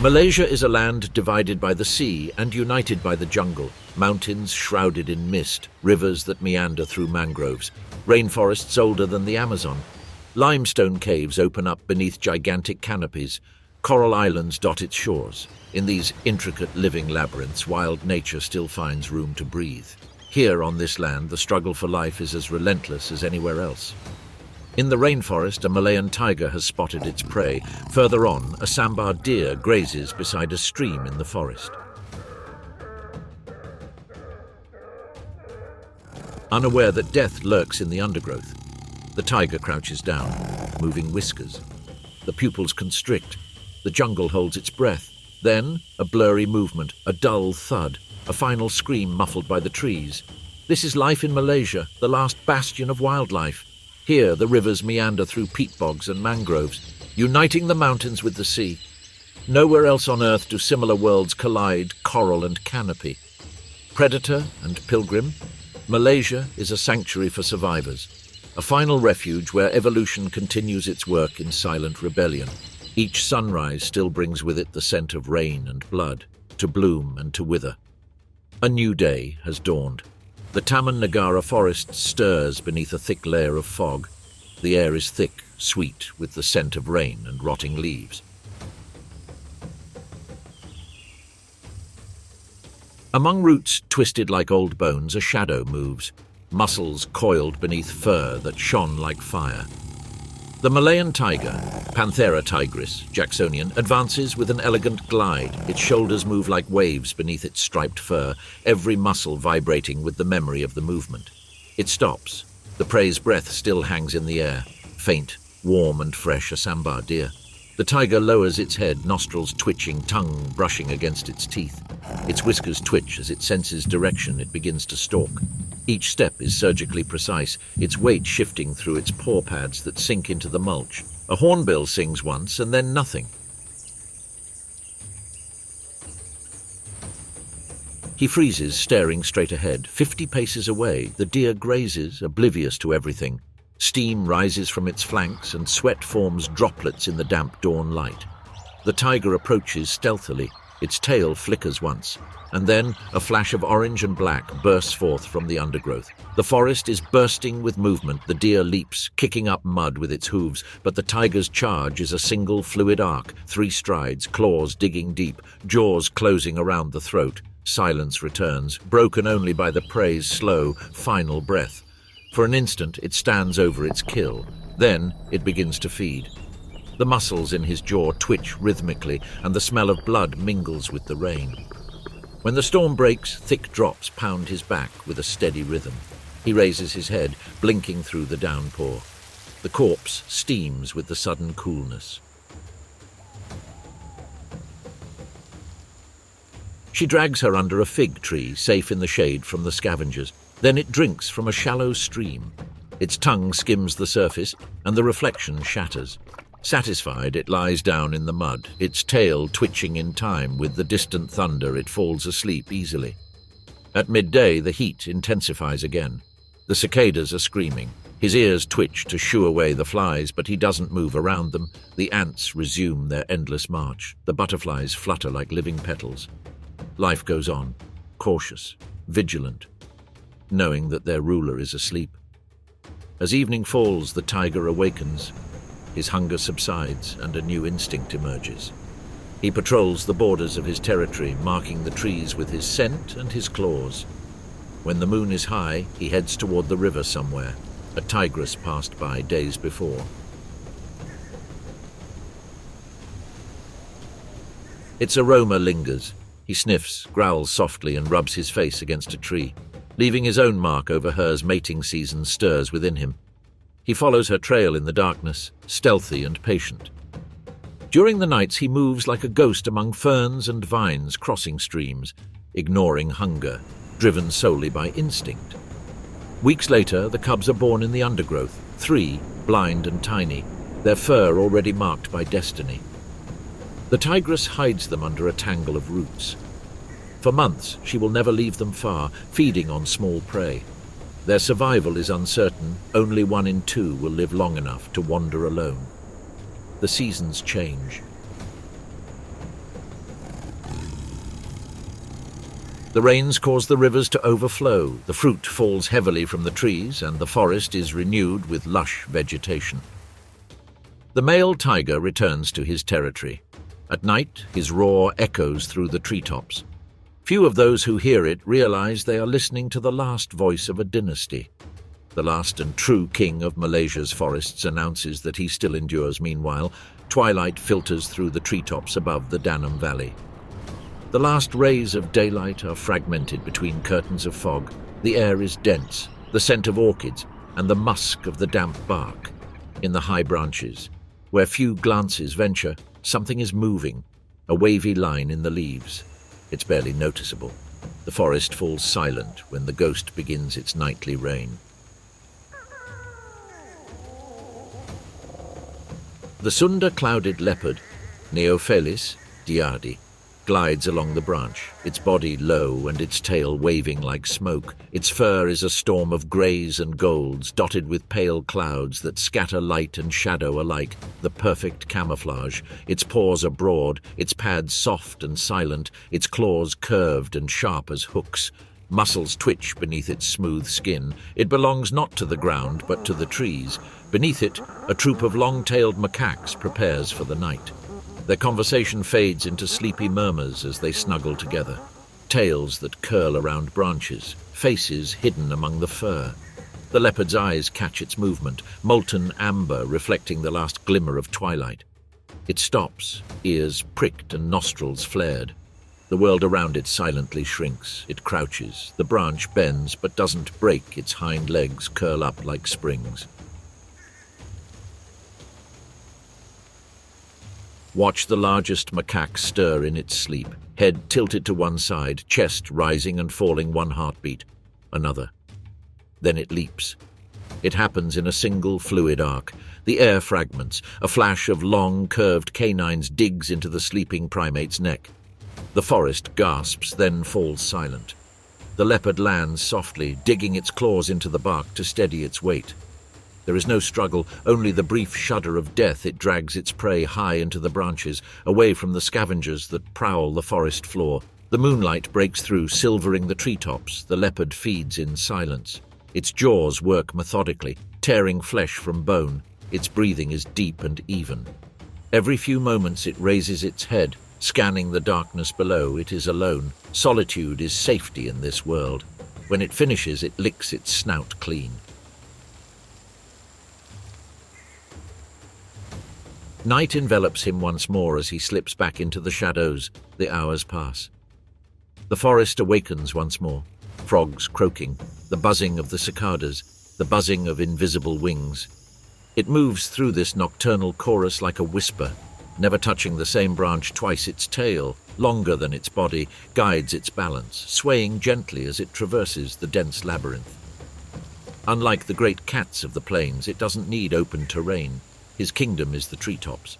Malaysia is a land divided by the sea and united by the jungle, mountains shrouded in mist, rivers that meander through mangroves, rainforests older than the Amazon. Limestone caves open up beneath gigantic canopies, coral islands dot its shores. In these intricate living labyrinths, wild nature still finds room to breathe. Here on this land, the struggle for life is as relentless as anywhere else. In the rainforest, a Malayan tiger has spotted its prey. Further on, a sambar deer grazes beside a stream in the forest. Unaware that death lurks in the undergrowth, the tiger crouches down, moving whiskers. The pupils constrict. The jungle holds its breath. Then, a blurry movement, a dull thud, a final scream muffled by the trees. This is life in Malaysia, the last bastion of wildlife. Here, the rivers meander through peat bogs and mangroves, uniting the mountains with the sea. Nowhere else on Earth do similar worlds collide, coral and canopy. Predator and pilgrim, Malaysia is a sanctuary for survivors, a final refuge where evolution continues its work in silent rebellion. Each sunrise still brings with it the scent of rain and blood, to bloom and to wither. A new day has dawned. The Taman Negara forest stirs beneath a thick layer of fog. The air is thick, sweet, with the scent of rain and rotting leaves. Among roots twisted like old bones, a shadow moves, muscles coiled beneath fur that shone like fire. The Malayan tiger, Panthera tigris, Jacksonian, advances with an elegant glide. Its shoulders move like waves beneath its striped fur, every muscle vibrating with the memory of the movement. It stops. The prey's breath still hangs in the air, faint, warm and fresh, a sambar deer. The tiger lowers its head, nostrils twitching, tongue brushing against its teeth. Its whiskers twitch as it senses direction. It begins to stalk. Each step is surgically precise, its weight shifting through its paw pads that sink into the mulch. A hornbill sings once and then nothing. He freezes, staring straight ahead. 50 paces away, the deer grazes, oblivious to everything. Steam rises from its flanks and sweat forms droplets in the damp dawn light. The tiger approaches stealthily. Its tail flickers once, and then a flash of orange and black bursts forth from the undergrowth. The forest is bursting with movement. The deer leaps, kicking up mud with its hooves, but the tiger's charge is a single fluid arc, 3 strides, claws digging deep, jaws closing around the throat. Silence returns, broken only by the prey's slow, final breath. For an instant, it stands over its kill. Then it begins to feed. The muscles in his jaw twitch rhythmically, and the smell of blood mingles with the rain. When the storm breaks, thick drops pound his back with a steady rhythm. He raises his head, blinking through the downpour. The corpse steams with the sudden coolness. She drags her under a fig tree, safe in the shade from the scavengers. Then it drinks from a shallow stream. Its tongue skims the surface, and the reflection shatters. Satisfied, it lies down in the mud, its tail twitching in time with the distant thunder. It falls asleep easily. At midday, the heat intensifies again. The cicadas are screaming. His ears twitch to shoo away the flies, but he doesn't move around them. The ants resume their endless march. The butterflies flutter like living petals. Life goes on, cautious, vigilant, knowing that their ruler is asleep. As evening falls, the tiger awakens. His hunger subsides, and a new instinct emerges. He patrols the borders of his territory, marking the trees with his scent and his claws. When the moon is high, he heads toward the river somewhere. A tigress passed by days before. Its aroma lingers. He sniffs, growls softly, and rubs his face against a tree. Leaving his own mark over hers, mating season stirs within him. He follows her trail in the darkness, stealthy and patient. During the nights, he moves like a ghost among ferns and vines, crossing streams, ignoring hunger, driven solely by instinct. Weeks later, the cubs are born in the undergrowth, 3, blind and tiny, their fur already marked by destiny. The tigress hides them under a tangle of roots. For months, she will never leave them far, feeding on small prey. Their survival is uncertain. Only 1 in 2 will live long enough to wander alone. The seasons change. The rains cause the rivers to overflow, the fruit falls heavily from the trees, and the forest is renewed with lush vegetation. The male tiger returns to his territory. At night, his roar echoes through the treetops. Few of those who hear it realize they are listening to the last voice of a dynasty. The last and true king of Malaysia's forests announces that he still endures. Meanwhile, twilight filters through the treetops above the Danam Valley. The last rays of daylight are fragmented between curtains of fog. The air is dense, the scent of orchids, and the musk of the damp bark. In the high branches, where few glances venture, something is moving, a wavy line in the leaves. It's barely noticeable. The forest falls silent when the ghost begins its nightly rain. The Sunda-clouded leopard, Neophelis diardi, glides along the branch, its body low and its tail waving like smoke. Its fur is a storm of greys and golds, dotted with pale clouds that scatter light and shadow alike, the perfect camouflage. Its paws are broad, its pads soft and silent, its claws curved and sharp as hooks. Muscles twitch beneath its smooth skin. It belongs not to the ground, but to the trees. Beneath it, a troop of long-tailed macaques prepares for the night. Their conversation fades into sleepy murmurs as they snuggle together. Tails that curl around branches, faces hidden among the fur. The leopard's eyes catch its movement, molten amber reflecting the last glimmer of twilight. It stops, ears pricked and nostrils flared. The world around it silently shrinks. It crouches. The branch bends but doesn't break. Its hind legs curl up like springs. Watch the largest macaque stir in its sleep, head tilted to one side, chest rising and falling one heartbeat, another. Then it leaps. It happens in a single fluid arc. The air fragments. A flash of long, curved canines digs into the sleeping primate's neck. The forest gasps, then falls silent. The leopard lands softly, digging its claws into the bark to steady its weight. There is no struggle, only the brief shudder of death. It drags its prey high into the branches, away from the scavengers that prowl the forest floor. The moonlight breaks through, silvering the treetops. The leopard feeds in silence. Its jaws work methodically, tearing flesh from bone. Its breathing is deep and even. Every few moments it raises its head, scanning the darkness below. It is alone. Solitude is safety in this world. When it finishes, it licks its snout clean. Night envelops him once more as he slips back into the shadows. The hours pass. The forest awakens once more. Frogs croaking, the buzzing of the cicadas, the buzzing of invisible wings. It moves through this nocturnal chorus like a whisper, never touching the same branch twice. Its tail, longer than its body, guides its balance, swaying gently as it traverses the dense labyrinth. Unlike the great cats of the plains, it doesn't need open terrain. His kingdom is the treetops.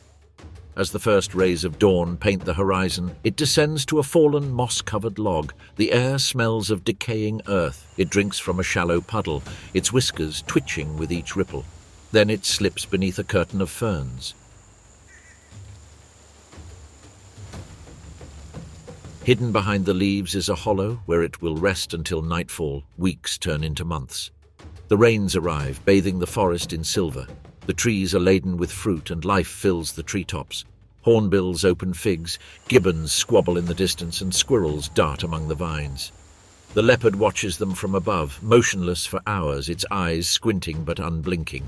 As the first rays of dawn paint the horizon, it descends to a fallen, moss-covered log. The air smells of decaying earth. It drinks from a shallow puddle, its whiskers twitching with each ripple. Then it slips beneath a curtain of ferns. Hidden behind the leaves is a hollow where it will rest until nightfall. Weeks turn into months. The rains arrive, bathing the forest in silver. The trees are laden with fruit and life fills the treetops. Hornbills open figs, gibbons squabble in the distance, and squirrels dart among the vines. The leopard watches them from above, motionless for hours, its eyes squinting but unblinking.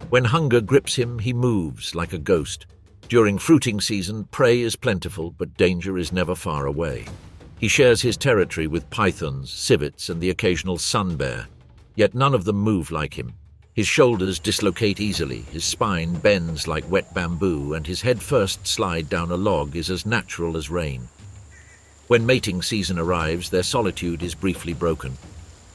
When hunger grips him, he moves like a ghost. During fruiting season, prey is plentiful, but danger is never far away. He shares his territory with pythons, civets, and the occasional sun bear. Yet none of them move like him. His shoulders dislocate easily, his spine bends like wet bamboo, and his head-first slide down a log is as natural as rain. When mating season arrives, their solitude is briefly broken.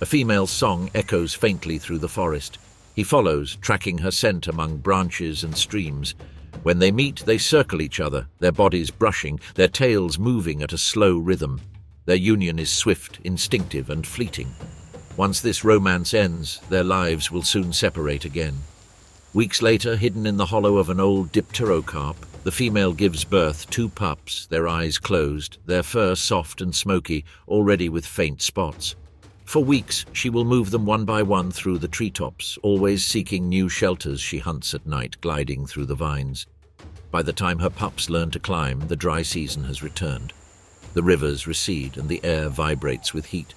A female's song echoes faintly through the forest. He follows, tracking her scent among branches and streams. When they meet, they circle each other, their bodies brushing, their tails moving at a slow rhythm. Their union is swift, instinctive, and fleeting. Once this romance ends, their lives will soon separate again. Weeks later, hidden in the hollow of an old dipterocarp, the female gives birth 2 pups, their eyes closed, their fur soft and smoky, already with faint spots. For weeks, she will move them one by one through the treetops, always seeking new shelters. She hunts at night, gliding through the vines. By the time her pups learn to climb, the dry season has returned. The rivers recede and the air vibrates with heat.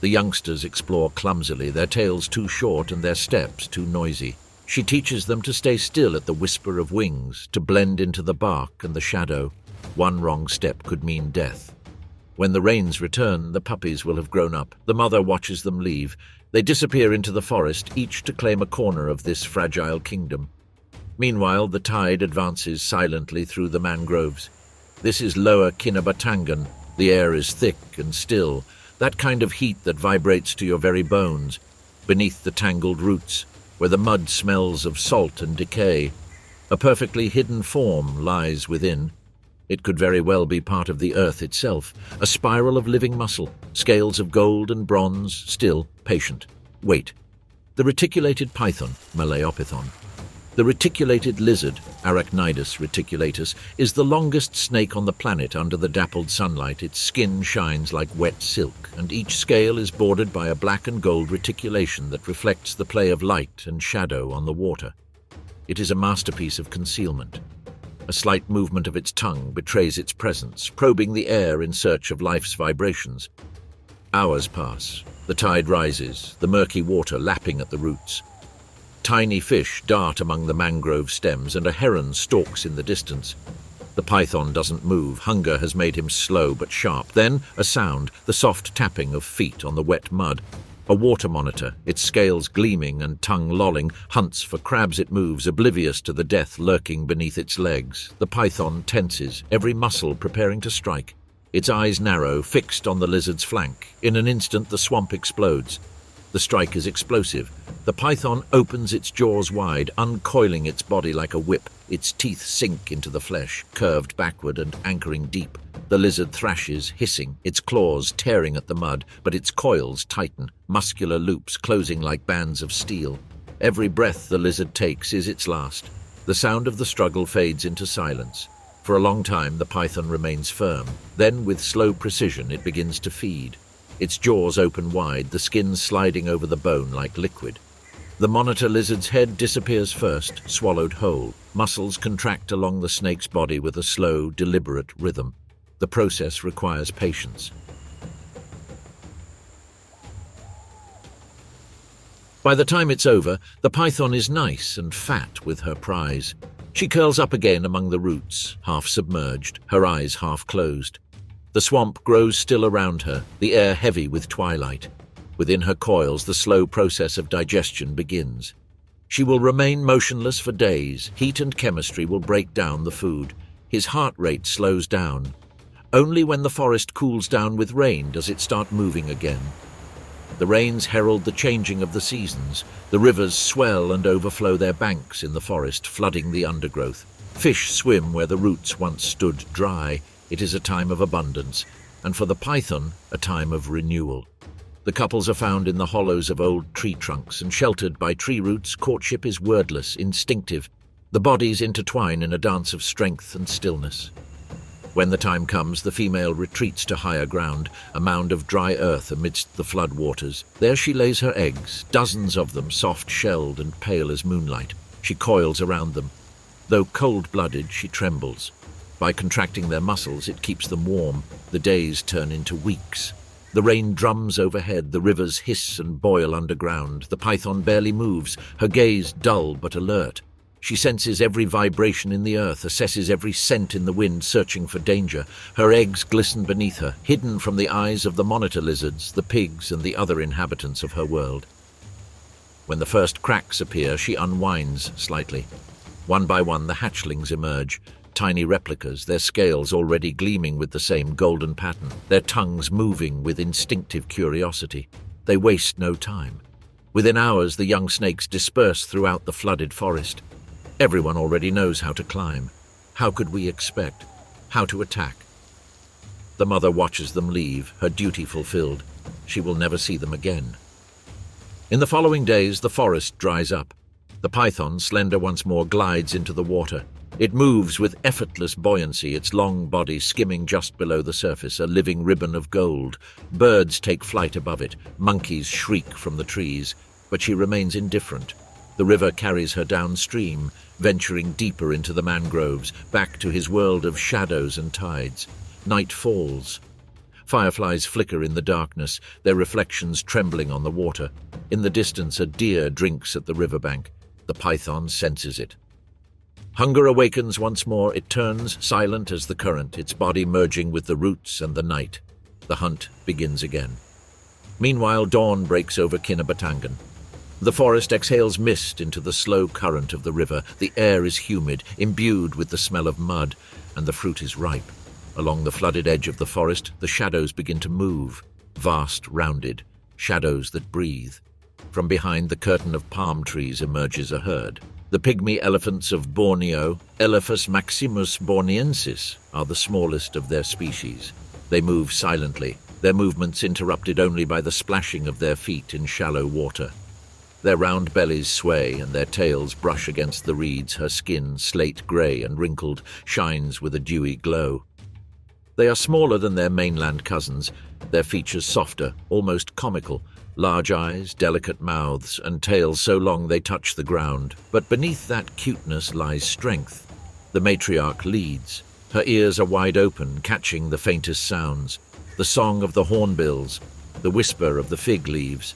The youngsters explore clumsily, their tails too short and their steps too noisy. She teaches them to stay still at the whisper of wings, to blend into the bark and the shadow. One wrong step could mean death. When the rains return, the puppies will have grown up. The mother watches them leave. They disappear into the forest, each to claim a corner of this fragile kingdom. Meanwhile, the tide advances silently through the mangroves. This is Lower Kinabatangan. The air is thick and still, that kind of heat that vibrates to your very bones. Beneath the tangled roots, where the mud smells of salt and decay, a perfectly hidden form lies within. It could very well be part of the earth itself, a spiral of living muscle, scales of gold and bronze, still patient. Wait. The reticulated python, Malayopithon. The reticulated lizard, Arachnidus reticulatus, is the longest snake on the planet. Under the dappled sunlight, its skin shines like wet silk, and each scale is bordered by a black and gold reticulation that reflects the play of light and shadow on the water. It is a masterpiece of concealment. A slight movement of its tongue betrays its presence, probing the air in search of life's vibrations. Hours pass. The tide rises, the murky water lapping at the roots. Tiny fish dart among the mangrove stems, and a heron stalks in the distance. The python doesn't move. Hunger has made him slow but sharp. Then a sound, the soft tapping of feet on the wet mud. A water monitor, its scales gleaming and tongue lolling, hunts for crabs. It moves, oblivious to the death lurking beneath its legs. The python tenses, every muscle preparing to strike. Its eyes narrow, fixed on the lizard's flank. In an instant, the swamp explodes. The strike is explosive. The python opens its jaws wide, uncoiling its body like a whip. Its teeth sink into the flesh, curved backward and anchoring deep. The lizard thrashes, hissing, its claws tearing at the mud, but its coils tighten, muscular loops closing like bands of steel. Every breath the lizard takes is its last. The sound of the struggle fades into silence. For a long time, the python remains firm. Then, with slow precision, it begins to feed. Its jaws open wide, the skin sliding over the bone like liquid. The monitor lizard's head disappears first, swallowed whole. Muscles contract along the snake's body with a slow, deliberate rhythm. The process requires patience. By the time it's over, the python is nice and fat with her prize. She curls up again among the roots, half submerged, her eyes half closed. The swamp grows still around her, the air heavy with twilight. Within her coils, the slow process of digestion begins. She will remain motionless for days. Heat and chemistry will break down the food. His heart rate slows down. Only when the forest cools down with rain does it start moving again. The rains herald the changing of the seasons. The rivers swell and overflow their banks in the forest, flooding the undergrowth. Fish swim where the roots once stood dry. It is a time of abundance, and for the python, a time of renewal. The couples are found in the hollows of old tree trunks, and sheltered by tree roots, courtship is wordless, instinctive. The bodies intertwine in a dance of strength and stillness. When the time comes, the female retreats to higher ground, a mound of dry earth amidst the flood waters. There she lays her eggs, dozens of them, soft-shelled and pale as moonlight. She coils around them. Though cold-blooded, she trembles. By contracting their muscles, it keeps them warm. The days turn into weeks. The rain drums overhead, the rivers hiss and boil underground. The python barely moves, her gaze dull but alert. She senses every vibration in the earth, assesses every scent in the wind, searching for danger. Her eggs glisten beneath her, hidden from the eyes of the monitor lizards, the pigs, and the other inhabitants of her world. When the first cracks appear, she unwinds slightly. One by one, the hatchlings emerge. Tiny replicas, their scales already gleaming with the same golden pattern, their tongues moving with instinctive curiosity. They waste no time. Within hours, the young snakes disperse throughout the flooded forest. Everyone already knows how to climb. How could we expect? How to attack? The mother watches them leave, her duty fulfilled. She will never see them again. In the following days, the forest dries up. The python, slender once more, glides into the water. It moves with effortless buoyancy, its long body skimming just below the surface, a living ribbon of gold. Birds take flight above it, monkeys shriek from the trees, but she remains indifferent. The river carries her downstream, venturing deeper into the mangroves, back to his world of shadows and tides. Night falls. Fireflies flicker in the darkness, their reflections trembling on the water. In the distance, a deer drinks at the riverbank. The python senses it. Hunger awakens once more. It turns, silent as the current, its body merging with the roots and the night. The hunt begins again. Meanwhile, dawn breaks over Kinabatangan. The forest exhales mist into the slow current of the river. The air is humid, imbued with the smell of mud, and the fruit is ripe. Along the flooded edge of the forest, the shadows begin to move, vast, rounded, shadows that breathe. From behind the curtain of palm trees emerges a herd. The pygmy elephants of Borneo, Elephas maximus borneensis, are the smallest of their species. They move silently, their movements interrupted only by the splashing of their feet in shallow water. Their round bellies sway and their tails brush against the reeds. Her skin, slate grey and wrinkled, shines with a dewy glow. They are smaller than their mainland cousins, their features softer, almost comical. Large eyes, delicate mouths, and tails so long they touch the ground. But beneath that cuteness lies strength. The matriarch leads. Her ears are wide open, catching the faintest sounds. The song of the hornbills, the whisper of the fig leaves.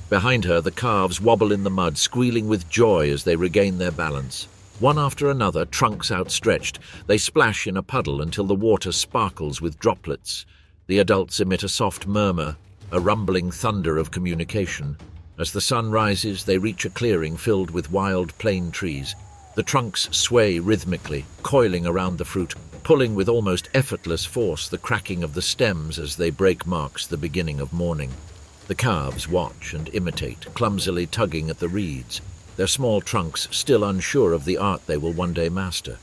Behind her, the calves wobble in the mud, squealing with joy as they regain their balance. One after another, trunks outstretched, they splash in a puddle until the water sparkles with droplets. The adults emit a soft murmur, a rumbling thunder of communication. As the sun rises, they reach a clearing filled with wild plane trees. The trunks sway rhythmically, coiling around the fruit, pulling with almost effortless force. The cracking of the stems as they break marks the beginning of morning. The calves watch and imitate, clumsily tugging at the reeds, their small trunks still unsure of the art they will one day master.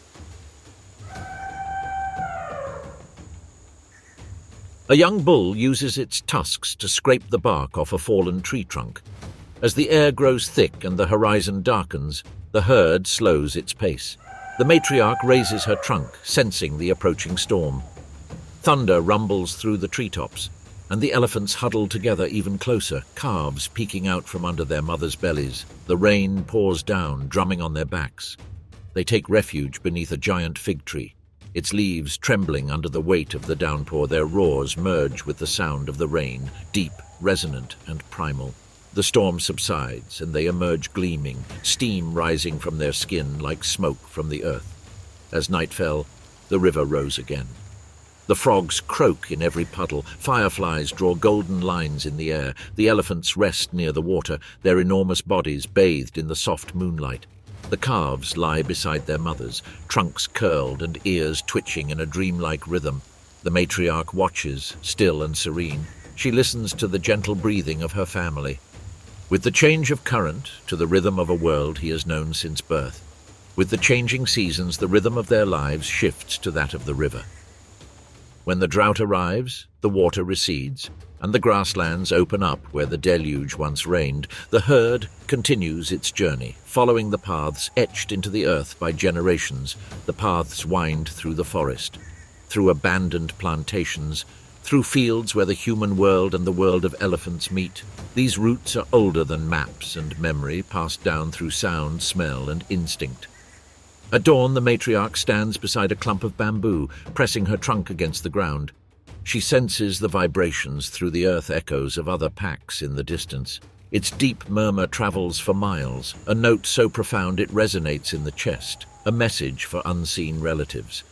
A young bull uses its tusks to scrape the bark off a fallen tree trunk. As the air grows thick and the horizon darkens, the herd slows its pace. The matriarch raises her trunk, sensing the approaching storm. Thunder rumbles through the treetops, and the elephants huddle together even closer, calves peeking out from under their mothers' bellies. The rain pours down, drumming on their backs. They take refuge beneath a giant fig tree, its leaves trembling under the weight of the downpour. Their roars merge with the sound of the rain, deep, resonant, and primal. The storm subsides, and they emerge gleaming, steam rising from their skin like smoke from the earth. As night fell, the river rose again. The frogs croak in every puddle, fireflies draw golden lines in the air. The elephants rest near the water, their enormous bodies bathed in the soft moonlight. The calves lie beside their mothers, trunks curled and ears twitching in a dreamlike rhythm. The matriarch watches, still and serene. She listens to the gentle breathing of her family. With the change of current to the rhythm of a world he has known since birth, with the changing seasons, the rhythm of their lives shifts to that of the river. When the drought arrives, the water recedes, and the grasslands open up where the deluge once reigned. The herd continues its journey, following the paths etched into the earth by generations. The paths wind through the forest, through abandoned plantations, through fields where the human world and the world of elephants meet. These routes are older than maps and memory, passed down through sound, smell, and instinct. At dawn, the matriarch stands beside a clump of bamboo, pressing her trunk against the ground. She senses the vibrations through the earth echoes of other packs in the distance. Its deep murmur travels for miles, a note so profound it resonates in the chest, a message for unseen relatives.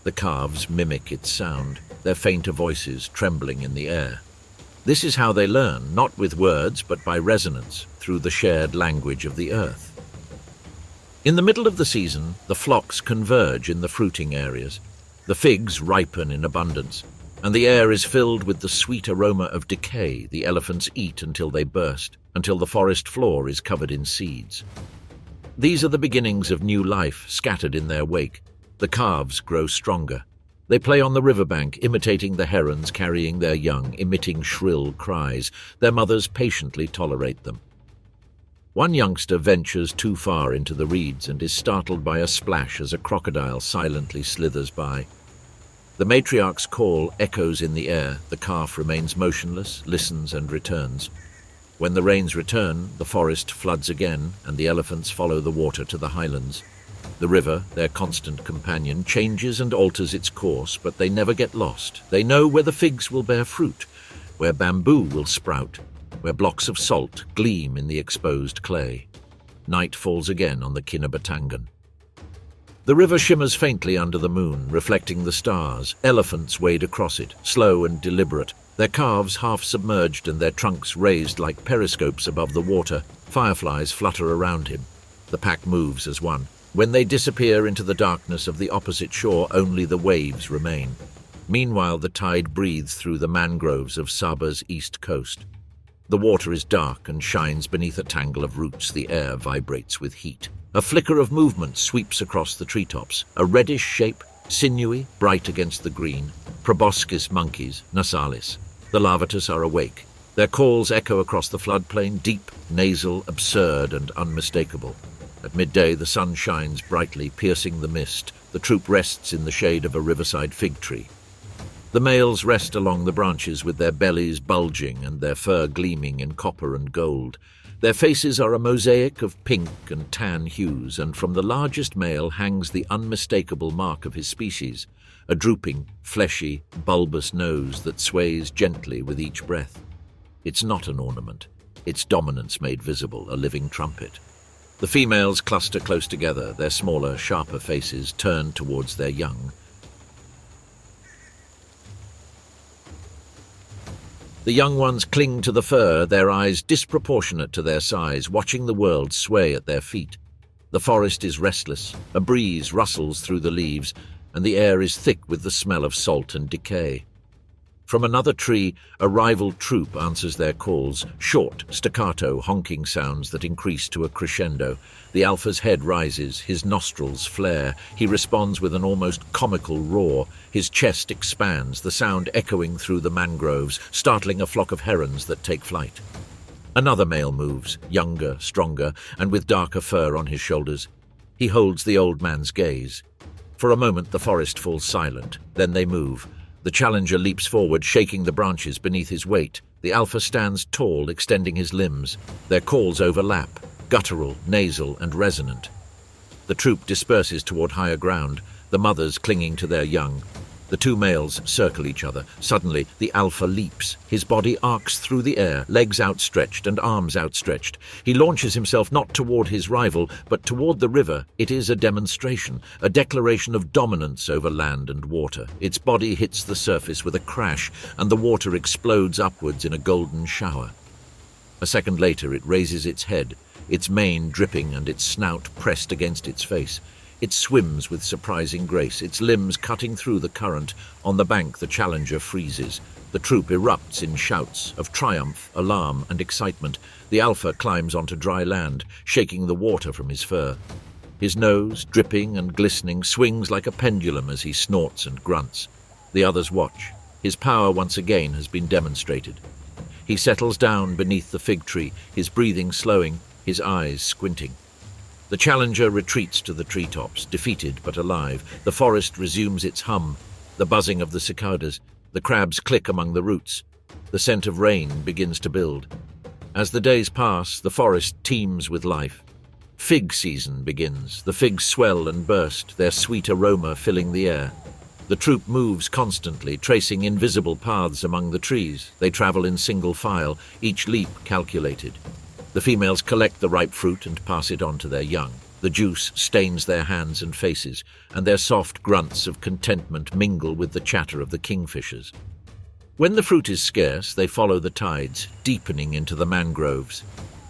The calves mimic its sound, their fainter voices trembling in the air. This is how they learn, not with words but by resonance, through the shared language of the earth. In the middle of the season, the flocks converge in the fruiting areas. The figs ripen in abundance, and the air is filled with the sweet aroma of decay. The elephants eat until they burst, until the forest floor is covered in seeds. These are the beginnings of new life scattered in their wake. The calves grow stronger. They play on the riverbank, imitating the herons carrying their young, emitting shrill cries. Their mothers patiently tolerate them. One youngster ventures too far into the reeds and is startled by a splash as a crocodile silently slithers by. The matriarch's call echoes in the air. The calf remains motionless, listens and returns. When the rains return, the forest floods again, and the elephants follow the water to the highlands. The river, their constant companion, changes and alters its course, but they never get lost. They know where the figs will bear fruit, where bamboo will sprout, where blocks of salt gleam in the exposed clay. Night falls again on the Kinabatangan. The river shimmers faintly under the moon, reflecting the stars. Elephants wade across it, slow and deliberate, their calves half submerged and their trunks raised like periscopes above the water. Fireflies flutter around him. The pack moves as one. When they disappear into the darkness of the opposite shore, only the waves remain. Meanwhile, the tide breathes through the mangroves of Sabah's east coast. The water is dark and shines beneath a tangle of roots. The air vibrates with heat. A flicker of movement sweeps across the treetops, a reddish shape, sinewy, bright against the green. Proboscis monkeys, Nasalis. The Larvatus are awake. Their calls echo across the floodplain, deep, nasal, absurd and unmistakable. At midday, the sun shines brightly, piercing the mist. The troop rests in the shade of a riverside fig tree. The males rest along the branches with their bellies bulging and their fur gleaming in copper and gold. Their faces are a mosaic of pink and tan hues, and from the largest male hangs the unmistakable mark of his species, a drooping, fleshy, bulbous nose that sways gently with each breath. It's not an ornament. It's dominance made visible, a living trumpet. The females cluster close together, their smaller, sharper faces turned towards their young. The young ones cling to the fur, their eyes disproportionate to their size, watching the world sway at their feet. The forest is restless, a breeze rustles through the leaves, and the air is thick with the smell of salt and decay. From another tree, a rival troop answers their calls, short, staccato, honking sounds that increase to a crescendo. The alpha's head rises, his nostrils flare. He responds with an almost comical roar. His chest expands, the sound echoing through the mangroves, startling a flock of herons that take flight. Another male moves, younger, stronger, and with darker fur on his shoulders. He holds the old man's gaze. For a moment, the forest falls silent. Then they move. The challenger leaps forward, shaking the branches beneath his weight. The alpha stands tall, extending his limbs. Their calls overlap, guttural, nasal, and resonant. The troop disperses toward higher ground, the mothers clinging to their young. The two males circle each other. Suddenly, the alpha leaps. His body arcs through the air, legs outstretched and arms outstretched. He launches himself not toward his rival, but toward the river. It is a demonstration, a declaration of dominance over land and water. Its body hits the surface with a crash, and the water explodes upwards in a golden shower. A second later, it raises its head, its mane dripping and its snout pressed against its face. It swims with surprising grace, its limbs cutting through the current. On the bank, the challenger freezes. The troop erupts in shouts of triumph, alarm, and excitement. The alpha climbs onto dry land, shaking the water from his fur. His nose, dripping and glistening, swings like a pendulum as he snorts and grunts. The others watch. His power once again has been demonstrated. He settles down beneath the fig tree, his breathing slowing, his eyes squinting. The challenger retreats to the treetops, defeated but alive. The forest resumes its hum, the buzzing of the cicadas. The crabs click among the roots. The scent of rain begins to build. As the days pass, the forest teems with life. Fig season begins. The figs swell and burst, their sweet aroma filling the air. The troop moves constantly, tracing invisible paths among the trees. They travel in single file, each leap calculated. The females collect the ripe fruit and pass it on to their young. The juice stains their hands and faces, and their soft grunts of contentment mingle with the chatter of the kingfishers. When the fruit is scarce, they follow the tides, deepening into the mangroves.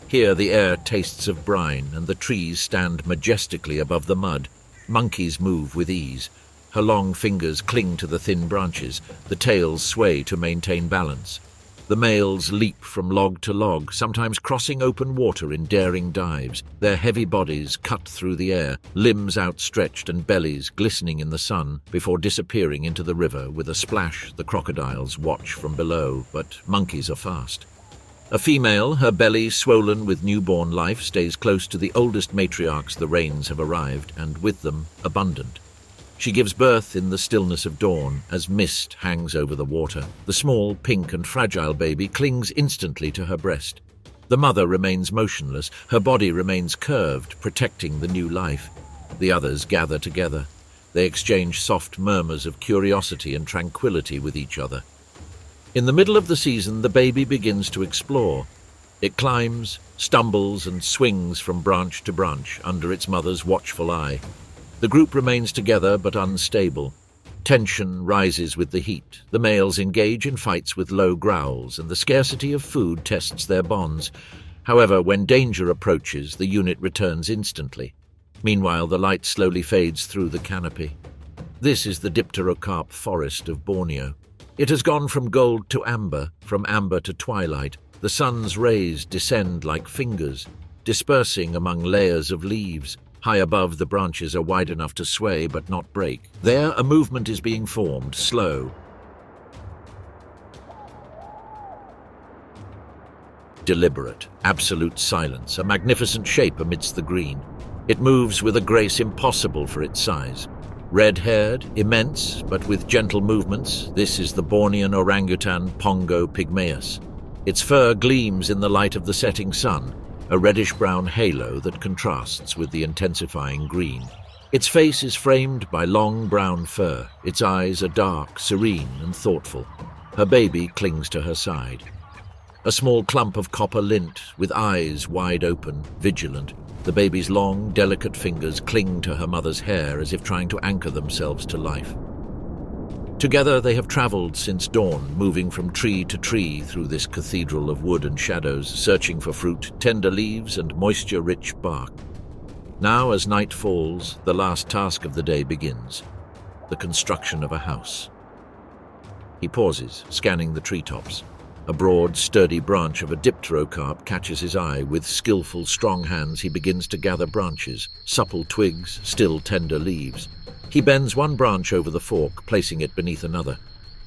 Here the air tastes of brine, and the trees stand majestically above the mud. Monkeys move with ease. Her long fingers cling to the thin branches. The tails sway to maintain balance. The males leap from log to log, sometimes crossing open water in daring dives. Their heavy bodies cut through the air, limbs outstretched and bellies glistening in the sun, before disappearing into the river. With a splash, the crocodiles watch from below, but monkeys are fast. A female, her belly swollen with newborn life, stays close to the oldest matriarchs the rains have arrived, and with them, abundant. She gives birth in the stillness of dawn as mist hangs over the water. The small, pink and fragile baby clings instantly to her breast. The mother remains motionless, her body remains curved, protecting the new life. The others gather together. They exchange soft murmurs of curiosity and tranquility with each other. In the middle of the season, the baby begins to explore. It climbs, stumbles and swings from branch to branch under its mother's watchful eye. The group remains together but unstable. Tension rises with the heat. The males engage in fights with low growls, and the scarcity of food tests their bonds. However, when danger approaches, the unit returns instantly. Meanwhile, the light slowly fades through the canopy. This is the dipterocarp forest of Borneo. It has gone from gold to amber, from amber to twilight. The sun's rays descend like fingers, dispersing among layers of leaves. High above, the branches are wide enough to sway but not break. There, a movement is being formed, slow, deliberate, absolute silence, a magnificent shape amidst the green. It moves with a grace impossible for its size. Red-haired, immense, but with gentle movements, this is the Bornean orangutan Pongo pygmaeus. Its fur gleams in the light of the setting sun, a reddish-brown halo that contrasts with the intensifying green. Its face is framed by long brown fur. Its eyes are dark, serene, and thoughtful. Her baby clings to her side. A small clump of copper lint, with eyes wide open, vigilant. The baby's long, delicate fingers cling to her mother's hair as if trying to anchor themselves to life. Together they have traveled since dawn, moving from tree to tree through this cathedral of wood and shadows, searching for fruit, tender leaves, and moisture-rich bark. Now, as night falls, the last task of the day begins: the construction of a house. He pauses, scanning the treetops. A broad, sturdy branch of a dipterocarp catches his eye. With skillful, strong hands, he begins to gather branches, supple twigs, still tender leaves. He bends one branch over the fork, placing it beneath another.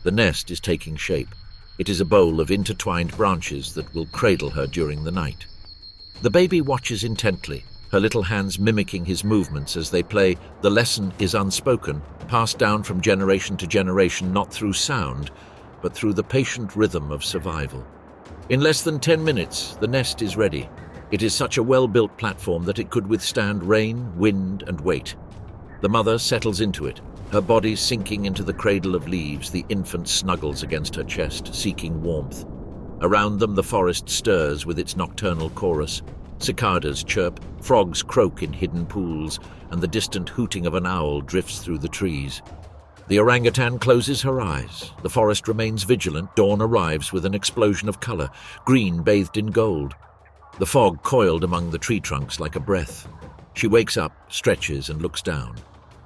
The nest is taking shape. It is a bowl of intertwined branches that will cradle her during the night. The baby watches intently, her little hands mimicking his movements as they play. The lesson is unspoken, passed down from generation to generation, not through sound, but through the patient rhythm of survival. In less than 10 minutes, the nest is ready. It is such a well-built platform that it could withstand rain, wind, and weight. The mother settles into it, her body sinking into the cradle of leaves. The infant snuggles against her chest, seeking warmth. Around them, the forest stirs with its nocturnal chorus. Cicadas chirp, frogs croak in hidden pools, and the distant hooting of an owl drifts through the trees. The orangutan closes her eyes. The forest remains vigilant. Dawn arrives with an explosion of color, green bathed in gold. The fog coiled among the tree trunks like a breath. She wakes up, stretches, and looks down.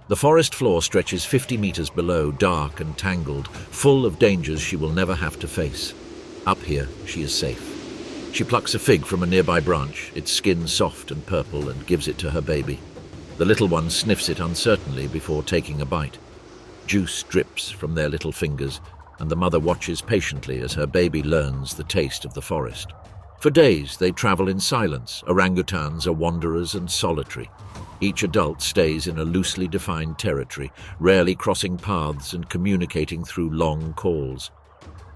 The forest floor stretches 50 meters below, dark and tangled, full of dangers she will never have to face. Up here, she is safe. She plucks a fig from a nearby branch, its skin soft and purple, and gives it to her baby. The little one sniffs it uncertainly before taking a bite. Juice drips from their little fingers, and the mother watches patiently as her baby learns the taste of the forest. For days they travel in silence. Orangutans are wanderers and solitary. Each adult stays in a loosely defined territory, rarely crossing paths and communicating through long calls.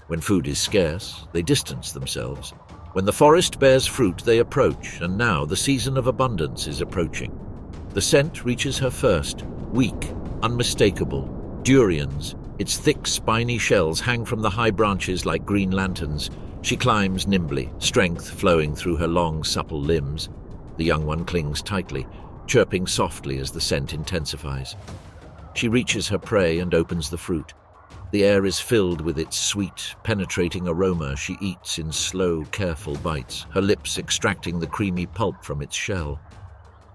When food is scarce, they distance themselves. When the forest bears fruit, they approach, and now the season of abundance is approaching. The scent reaches her first, weak, unmistakable. Durians, its thick, spiny shells hang from the high branches like green lanterns. She climbs nimbly, strength flowing through her long, supple limbs. The young one clings tightly, chirping softly as the scent intensifies. She reaches her prey and opens the fruit. The air is filled with its sweet, penetrating aroma. She eats in slow, careful bites, her lips extracting the creamy pulp from its shell.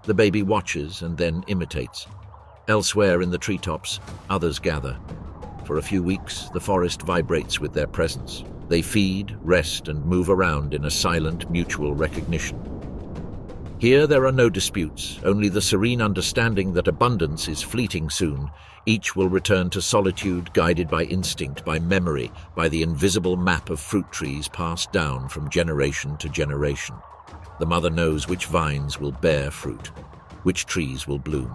The baby watches and then imitates. Elsewhere in the treetops, others gather. For a few weeks, the forest vibrates with their presence. They feed, rest, and move around in a silent, mutual recognition. Here there are no disputes, only the serene understanding that abundance is fleeting soon. Each will return to solitude, guided by instinct, by memory, by the invisible map of fruit trees passed down from generation to generation. The mother knows which vines will bear fruit, which trees will bloom.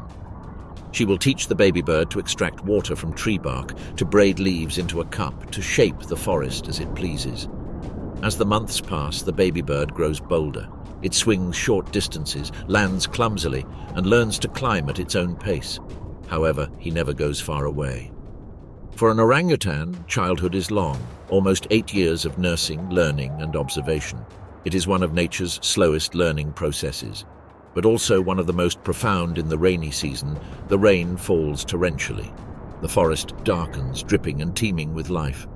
She will teach the baby bird to extract water from tree bark, to braid leaves into a cup, to shape the forest as it pleases. As the months pass, the baby bird grows bolder. It swings short distances, lands clumsily, and learns to climb at its own pace. However, he never goes far away. For an orangutan, childhood is long, almost 8 years of nursing, learning, and observation. It is one of nature's slowest learning processes, but also one of the most profound in the rainy season. The rain falls torrentially. The forest darkens, dripping and teeming with life.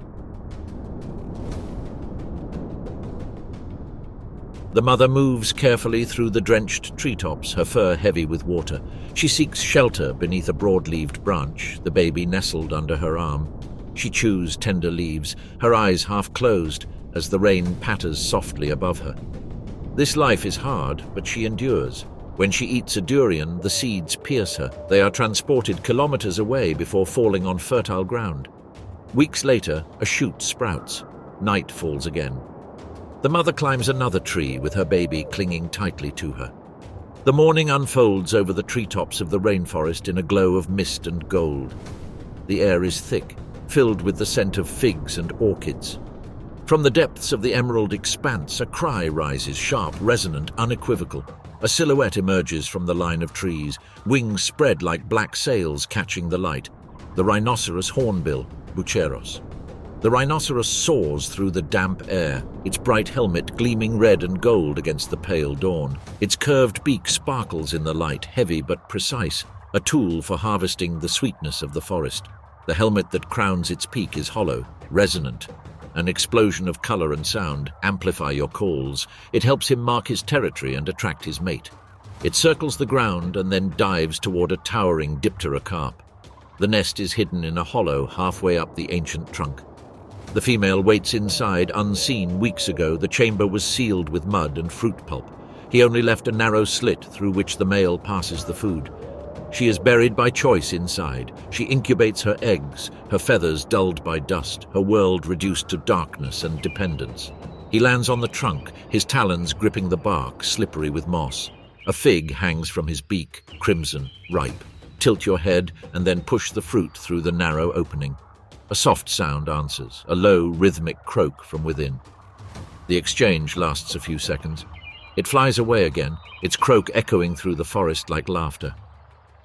The mother moves carefully through the drenched treetops, her fur heavy with water. She seeks shelter beneath a broad-leaved branch, the baby nestled under her arm. She chews tender leaves, her eyes half closed as the rain patters softly above her. This life is hard, but she endures. When she eats a durian, the seeds pierce her. They are transported kilometers away before falling on fertile ground. Weeks later, a shoot sprouts. Night falls again. The mother climbs another tree with her baby clinging tightly to her. The morning unfolds over the treetops of the rainforest in a glow of mist and gold. The air is thick, filled with the scent of figs and orchids. From the depths of the emerald expanse, a cry rises, sharp, resonant, unequivocal. A silhouette emerges from the line of trees, wings spread like black sails catching the light. The rhinoceros hornbill, Buceros. The rhinoceros soars through the damp air, its bright helmet gleaming red and gold against the pale dawn. Its curved beak sparkles in the light, heavy but precise, a tool for harvesting the sweetness of the forest. The helmet that crowns its peak is hollow, resonant. An explosion of color and sound amplify your calls. It helps him mark his territory and attract his mate. It circles the ground and then dives toward a towering diptera carp. The nest is hidden in a hollow halfway up the ancient trunk. The female waits inside, unseen weeks ago. The chamber was sealed with mud and fruit pulp. He only left a narrow slit through which the male passes the food. She is buried by choice inside. She incubates her eggs, her feathers dulled by dust, her world reduced to darkness and dependence. He lands on the trunk, his talons gripping the bark, slippery with moss. A fig hangs from his beak, crimson, ripe. Tilt your head and then push the fruit through the narrow opening. A soft sound answers, a low, rhythmic croak from within. The exchange lasts a few seconds. It flies away again, its croak echoing through the forest like laughter.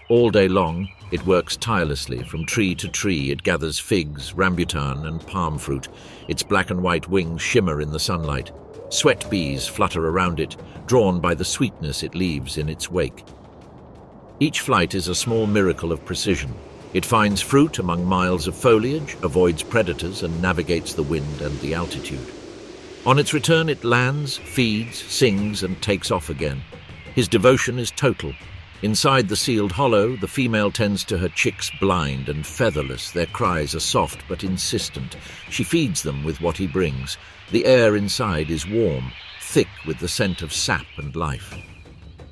All day long, it works tirelessly. From tree to tree, it gathers figs, rambutan, and palm fruit. Its black and white wings shimmer in the sunlight. Sweat bees flutter around it, drawn by the sweetness it leaves in its wake. Each flight is a small miracle of precision. It finds fruit among miles of foliage, avoids predators, and navigates the wind and the altitude. On its return, it lands, feeds, sings, and takes off again. His devotion is total. Inside the sealed hollow, the female tends to her chicks blind and featherless. Their cries are soft but insistent. She feeds them with what he brings. The air inside is warm, thick with the scent of sap and life.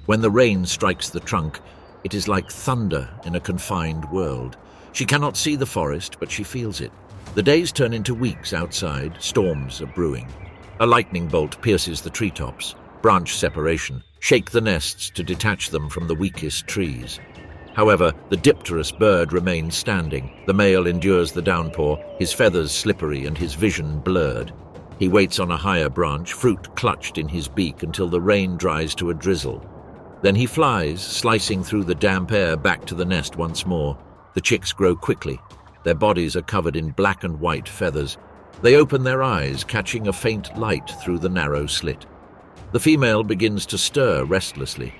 When the rain strikes the trunk, it is like thunder in a confined world. She cannot see the forest, but she feels it. The days turn into weeks outside. Storms are brewing. A lightning bolt pierces the treetops. Branch separation. Shake the nests to detach them from the weakest trees. However, the dipterous bird remains standing. The male endures the downpour, his feathers slippery and his vision blurred. He waits on a higher branch, fruit clutched in his beak until the rain dries to a drizzle. Then he flies, slicing through the damp air back to the nest once more. The chicks grow quickly. Their bodies are covered in black and white feathers. They open their eyes, catching a faint light through the narrow slit. The female begins to stir restlessly.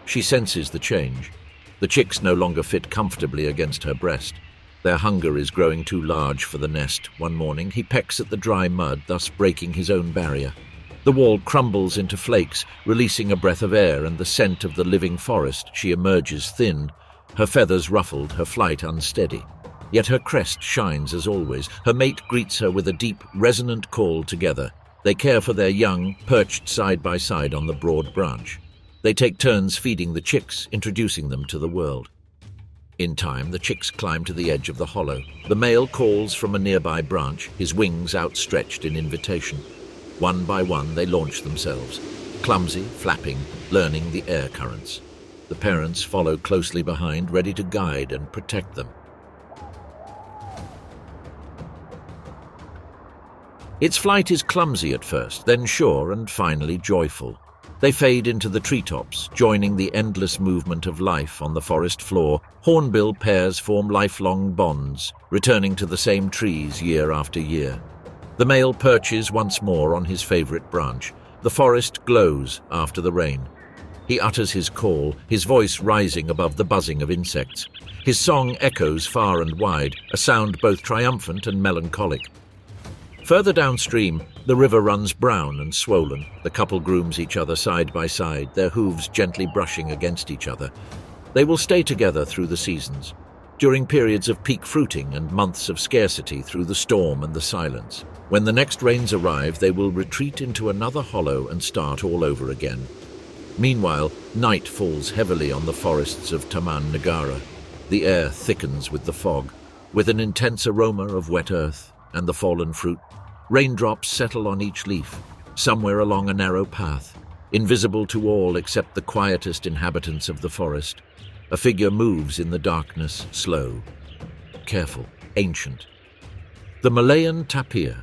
She senses the change. The chicks no longer fit comfortably against her breast. Their hunger is growing too large for the nest. One morning, he pecks at the dry mud, thus breaking his own barrier. The wall crumbles into flakes, releasing a breath of air and the scent of the living forest. She emerges thin, her feathers ruffled, her flight unsteady. Yet her crest shines as always. Her mate greets her with a deep, resonant call together. They care for their young, perched side by side on the broad branch. They take turns feeding the chicks, introducing them to the world. In time, the chicks climb to the edge of the hollow. The male calls from a nearby branch, his wings outstretched in invitation. One by one, they launch themselves, clumsy, flapping, learning the air currents. The parents follow closely behind, ready to guide and protect them. Its flight is clumsy at first, then sure and finally joyful. They fade into the treetops, joining the endless movement of life on the forest floor. Hornbill pairs form lifelong bonds, returning to the same trees year after year. The male perches once more on his favorite branch. The forest glows after the rain. He utters his call, his voice rising above the buzzing of insects. His song echoes far and wide, a sound both triumphant and melancholic. Further downstream, the river runs brown and swollen. The couple grooms each other side by side, their hooves gently brushing against each other. They will stay together through the seasons, during periods of peak fruiting and months of scarcity through the storm and the silence. When the next rains arrive, they will retreat into another hollow and start all over again. Meanwhile, night falls heavily on the forests of Taman Negara. The air thickens with the fog, with an intense aroma of wet earth and the fallen fruit. Raindrops settle on each leaf, somewhere along a narrow path, invisible to all except the quietest inhabitants of the forest. A figure moves in the darkness, slow, careful, ancient. The Malayan tapir.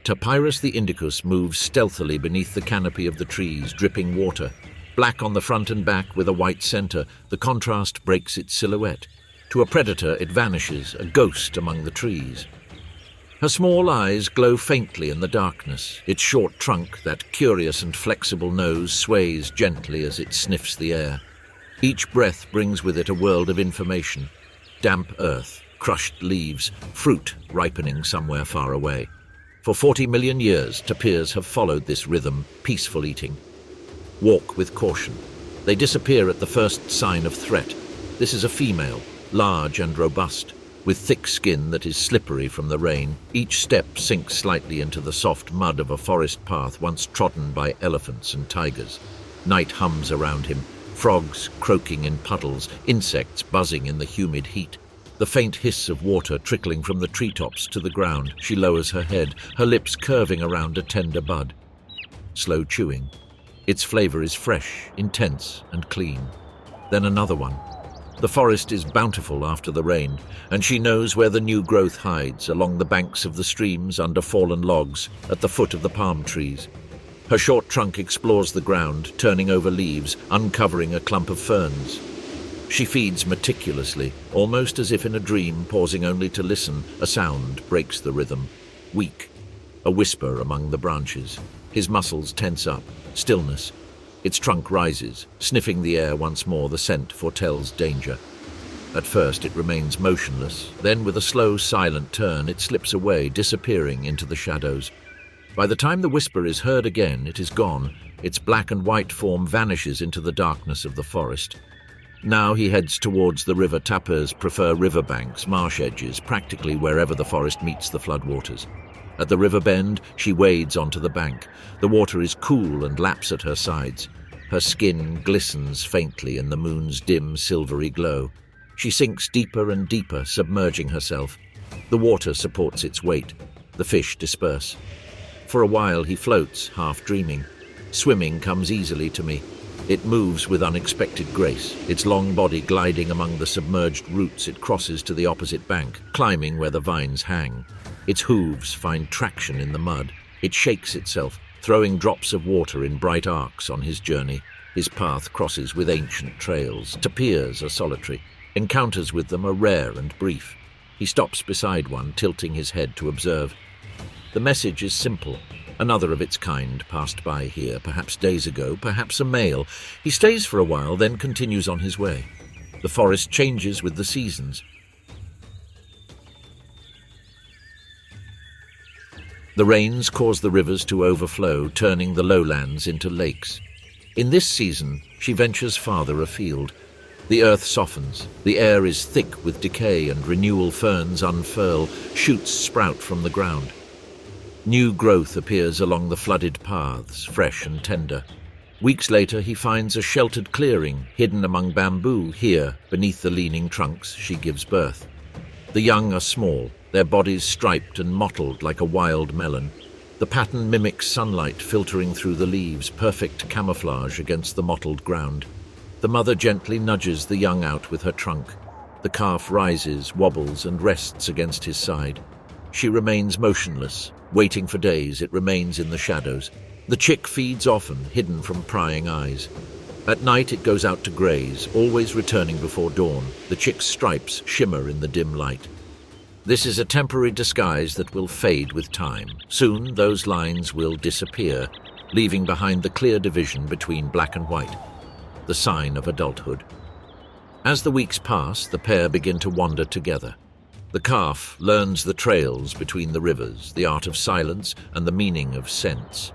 Tapirus the Indicus moves stealthily beneath the canopy of the trees, dripping water. Black on the front and back with a white center, the contrast breaks its silhouette. To a predator, it vanishes, a ghost among the trees. Her small eyes glow faintly in the darkness. Its short trunk, that curious and flexible nose, sways gently as it sniffs the air. Each breath brings with it a world of information. Damp earth, crushed leaves, fruit ripening somewhere far away. For 40 million years, tapirs have followed this rhythm, peaceful eating. Walk with caution. They disappear at the first sign of threat. This is a female, large and robust, with thick skin that is slippery from the rain. Each step sinks slightly into the soft mud of a forest path once trodden by elephants and tigers. Night hums around him, frogs croaking in puddles, insects buzzing in the humid heat. The faint hiss of water trickling from the treetops to the ground. She lowers her head, her lips curving around a tender bud. Slow chewing. Its flavor is fresh, intense, and clean. Then another one. The forest is bountiful after the rain, and she knows where the new growth hides, along the banks of the streams, under fallen logs, at the foot of the palm trees. Her short trunk explores the ground, turning over leaves, uncovering a clump of ferns. She feeds meticulously, almost as if in a dream, pausing only to listen. A sound breaks the rhythm. Weak. A whisper among the branches. His muscles tense up. Stillness. Its trunk rises, sniffing the air once more. The scent foretells danger. At first it remains motionless, then with a slow, silent turn it slips away, disappearing into the shadows. By the time the whisper is heard again, it is gone. Its black and white form vanishes into the darkness of the forest. Now he heads towards the river. Tapirs prefer riverbanks, marsh edges, practically wherever the forest meets the floodwaters. At the river bend, she wades onto the bank. The water is cool and laps at her sides. Her skin glistens faintly in the moon's dim, silvery glow. She sinks deeper and deeper, submerging herself. The water supports its weight. The fish disperse. For a while he floats, half dreaming. Swimming comes easily to me. It moves with unexpected grace, its long body gliding among the submerged roots. It crosses to the opposite bank, climbing where the vines hang. Its hooves find traction in the mud. It shakes itself, throwing drops of water in bright arcs on his journey. His path crosses with ancient trails. Tapirs are solitary. Encounters with them are rare and brief. He stops beside one, tilting his head to observe. The message is simple. Another of its kind passed by here, perhaps days ago, perhaps a male. He stays for a while, then continues on his way. The forest changes with the seasons. The rains cause the rivers to overflow, turning the lowlands into lakes. In this season, she ventures farther afield. The earth softens. The air is thick with decay, and renewal ferns unfurl. Shoots sprout from the ground. New growth appears along the flooded paths, fresh and tender. Weeks later, he finds a sheltered clearing, hidden among bamboo. Here, beneath the leaning trunks, she gives birth. The young are small, their bodies striped and mottled like a wild melon. The pattern mimics sunlight filtering through the leaves, perfect camouflage against the mottled ground. The mother gently nudges the young out with her trunk. The calf rises, wobbles, and rests against his side. She remains motionless. Waiting for days, it remains in the shadows. The chick feeds often, hidden from prying eyes. At night, it goes out to graze, always returning before dawn. The chick's stripes shimmer in the dim light. This is a temporary disguise that will fade with time. Soon, those lines will disappear, leaving behind the clear division between black and white, the sign of adulthood. As the weeks pass, the pair begin to wander together. The calf learns the trails between the rivers, the art of silence, and the meaning of scents.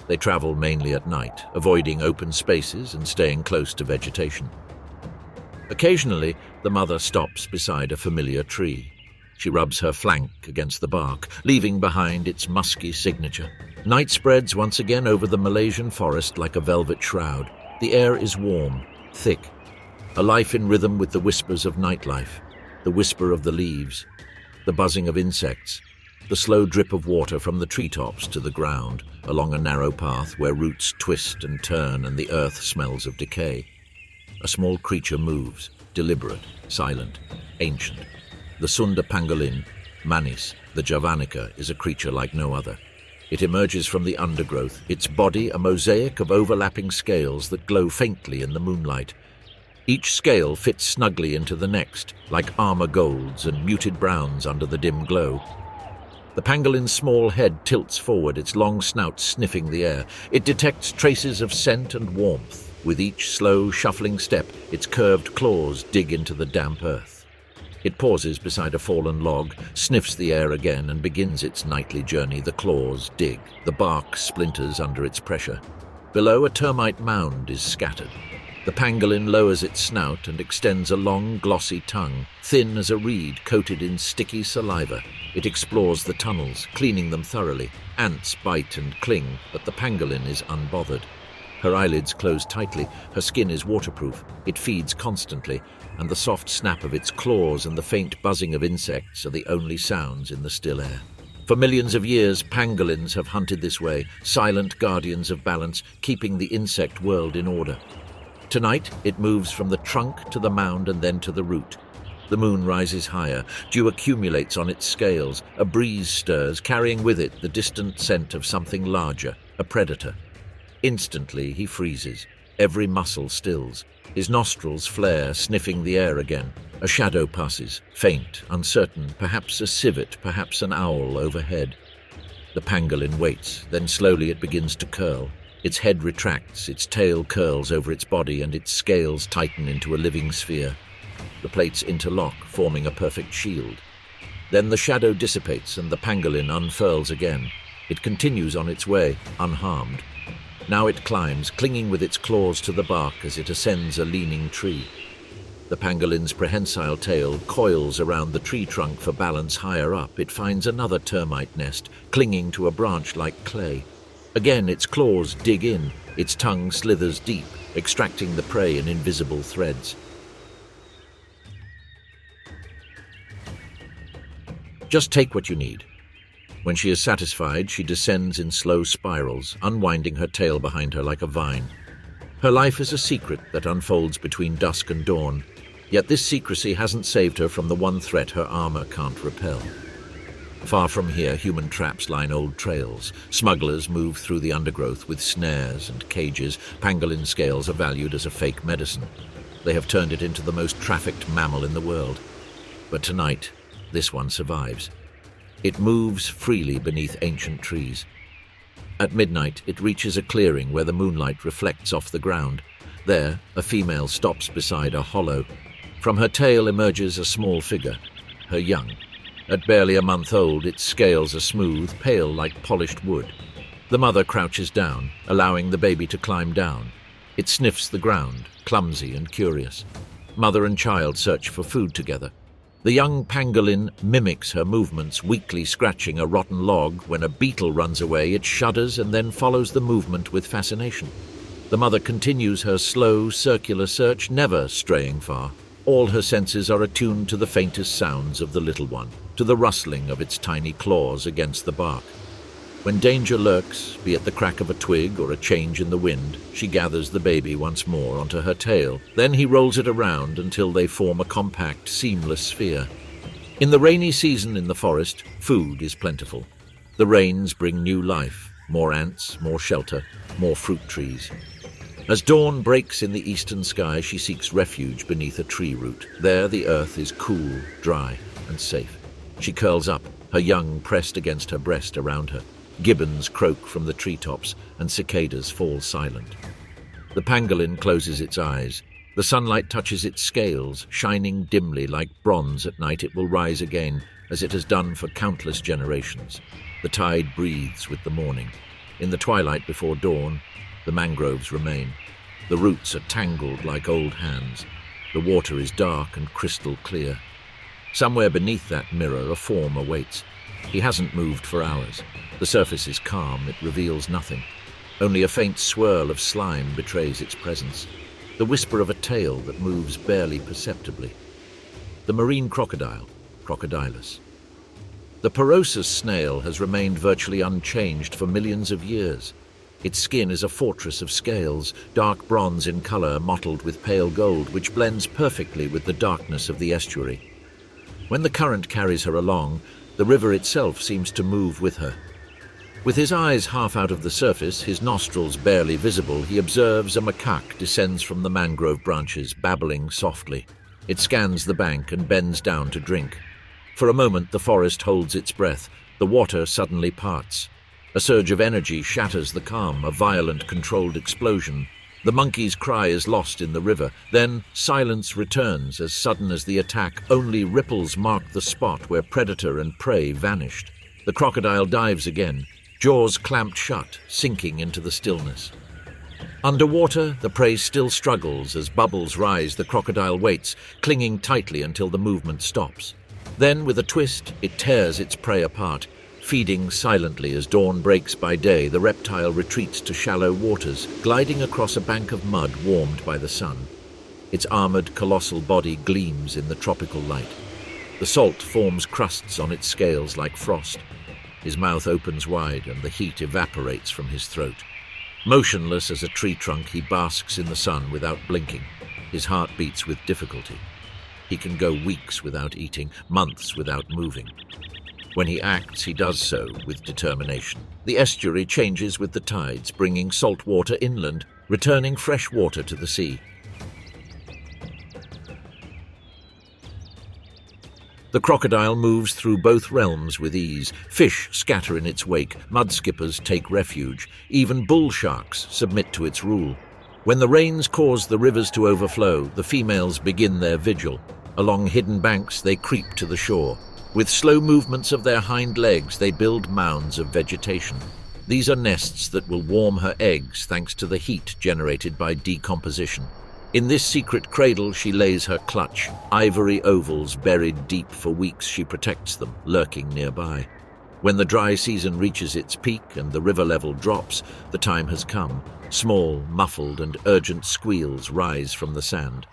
They travel mainly at night, avoiding open spaces and staying close to vegetation. Occasionally, the mother stops beside a familiar tree. She rubs her flank against the bark, leaving behind its musky signature. Night spreads once again over the Malaysian forest like a velvet shroud. The air is warm, thick, a life in rhythm with the whispers of nightlife, the whisper of the leaves, the buzzing of insects, the slow drip of water from the treetops to the ground, along a narrow path where roots twist and turn and the earth smells of decay. A small creature moves, deliberate, silent, ancient. The Sunda pangolin, Manis, the javanica, is a creature like no other. It emerges from the undergrowth, its body a mosaic of overlapping scales that glow faintly in the moonlight. Each scale fits snugly into the next, like armor golds and muted browns under the dim glow. The pangolin's small head tilts forward, its long snout sniffing the air. It detects traces of scent and warmth. With each slow, shuffling step, its curved claws dig into the damp earth. It pauses beside a fallen log, sniffs the air again, and begins its nightly journey. The claws dig. The bark splinters under its pressure. Below, a termite mound is scattered. The pangolin lowers its snout and extends a long, glossy tongue, thin as a reed coated in sticky saliva. It explores the tunnels, cleaning them thoroughly. Ants bite and cling, but the pangolin is unbothered. Her eyelids close tightly, her skin is waterproof. It feeds constantly, and the soft snap of its claws and the faint buzzing of insects are the only sounds in the still air. For millions of years, pangolins have hunted this way, silent guardians of balance, keeping the insect world in order. Tonight, it moves from the trunk to the mound and then to the root. The moon rises higher, dew accumulates on its scales, a breeze stirs, carrying with it the distant scent of something larger, a predator. Instantly, he freezes. Every muscle stills. His nostrils flare, sniffing the air again. A shadow passes, faint, uncertain, perhaps a civet, perhaps an owl overhead. The pangolin waits, then slowly it begins to curl. Its head retracts, its tail curls over its body, and its scales tighten into a living sphere. The plates interlock, forming a perfect shield. Then the shadow dissipates and the pangolin unfurls again. It continues on its way, unharmed. Now it climbs, clinging with its claws to the bark as it ascends a leaning tree. The pangolin's prehensile tail coils around the tree trunk for balance higher up. It finds another termite nest, clinging to a branch like clay. Again, its claws dig in, its tongue slithers deep, extracting the prey in invisible threads. Just take what you need. When she is satisfied, she descends in slow spirals, unwinding her tail behind her like a vine. Her life is a secret that unfolds between dusk and dawn, yet this secrecy hasn't saved her from the one threat her armor can't repel. Far from here, human traps line old trails. Smugglers move through the undergrowth with snares and cages. Pangolin scales are valued as a fake medicine. They have turned it into the most trafficked mammal in the world. But tonight, this one survives. It moves freely beneath ancient trees. At midnight, it reaches a clearing where the moonlight reflects off the ground. There, a female stops beside a hollow. From her tail emerges a small figure, her young. At barely a month old, its scales are smooth, pale like polished wood. The mother crouches down, allowing the baby to climb down. It sniffs the ground, clumsy and curious. Mother and child search for food together. The young pangolin mimics her movements, weakly scratching a rotten log. When a beetle runs away, it shudders and then follows the movement with fascination. The mother continues her slow, circular search, never straying far. All her senses are attuned to the faintest sounds of the little one, to the rustling of its tiny claws against the bark. When danger lurks, be it the crack of a twig or a change in the wind, she gathers the baby once more onto her tail. Then he rolls it around until they form a compact, seamless sphere. In the rainy season in the forest, food is plentiful. The rains bring new life, more ants, more shelter, more fruit trees. As dawn breaks in the eastern sky, she seeks refuge beneath a tree root. There the earth is cool, dry, and safe. She curls up, her young pressed against her breast around her. Gibbons croak from the treetops, and cicadas fall silent. The pangolin closes its eyes. The sunlight touches its scales, shining dimly like bronze. At night it will rise again, as it has done for countless generations. The tide breathes with the morning. In the twilight before dawn, the mangroves remain. The roots are tangled like old hands. The water is dark and crystal clear. Somewhere beneath that mirror, a form awaits. He hasn't moved for hours. The surface is calm, it reveals nothing. Only a faint swirl of slime betrays its presence. The whisper of a tail that moves barely perceptibly. The marine crocodile, Crocodilus. The porosus snail has remained virtually unchanged for millions of years. Its skin is a fortress of scales, dark bronze in color mottled with pale gold, which blends perfectly with the darkness of the estuary. When the current carries her along, the river itself seems to move with her. With his eyes half out of the surface, his nostrils barely visible, he observes a macaque descends from the mangrove branches, babbling softly. It scans the bank and bends down to drink. For a moment, the forest holds its breath. The water suddenly parts. A surge of energy shatters the calm, a violent, controlled explosion. The monkey's cry is lost in the river. Then silence returns as sudden as the attack. Only ripples mark the spot where predator and prey vanished. The crocodile dives again, jaws clamped shut, sinking into the stillness. Underwater, the prey still struggles. As bubbles rise, the crocodile waits, clinging tightly until the movement stops. Then, with a twist, it tears its prey apart. Feeding silently as dawn breaks by day, the reptile retreats to shallow waters, gliding across a bank of mud warmed by the sun. Its armored, colossal body gleams in the tropical light. The salt forms crusts on its scales like frost. His mouth opens wide and the heat evaporates from his throat. Motionless as a tree trunk, he basks in the sun without blinking. His heart beats with difficulty. He can go weeks without eating, months without moving. When he acts, he does so with determination. The estuary changes with the tides, bringing salt water inland, returning fresh water to the sea. The crocodile moves through both realms with ease. Fish scatter in its wake, mudskippers take refuge, even bull sharks submit to its rule. When the rains cause the rivers to overflow, the females begin their vigil. Along hidden banks, they creep to the shore. With slow movements of their hind legs, they build mounds of vegetation. These are nests that will warm her eggs thanks to the heat generated by decomposition. In this secret cradle, she lays her clutch. Ivory ovals buried deep for weeks, she protects them, lurking nearby. When the dry season reaches its peak and the river level drops, the time has come. Small, muffled, and urgent squeals rise from the sand.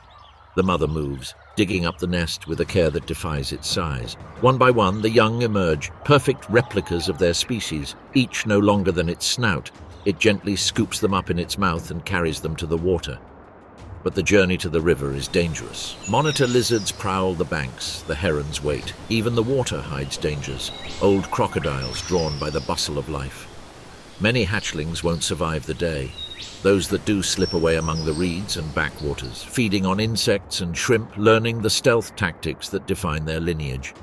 The mother moves, digging up the nest with a care that defies its size. One by one, the young emerge, perfect replicas of their species, each no longer than its snout. It gently scoops them up in its mouth and carries them to the water. But the journey to the river is dangerous. Monitor lizards prowl the banks, the herons wait. Even the water hides dangers, old crocodiles drawn by the bustle of life. Many hatchlings won't survive the day. Those that do slip away among the reeds and backwaters, feeding on insects and shrimp, learning the stealth tactics that define their lineage.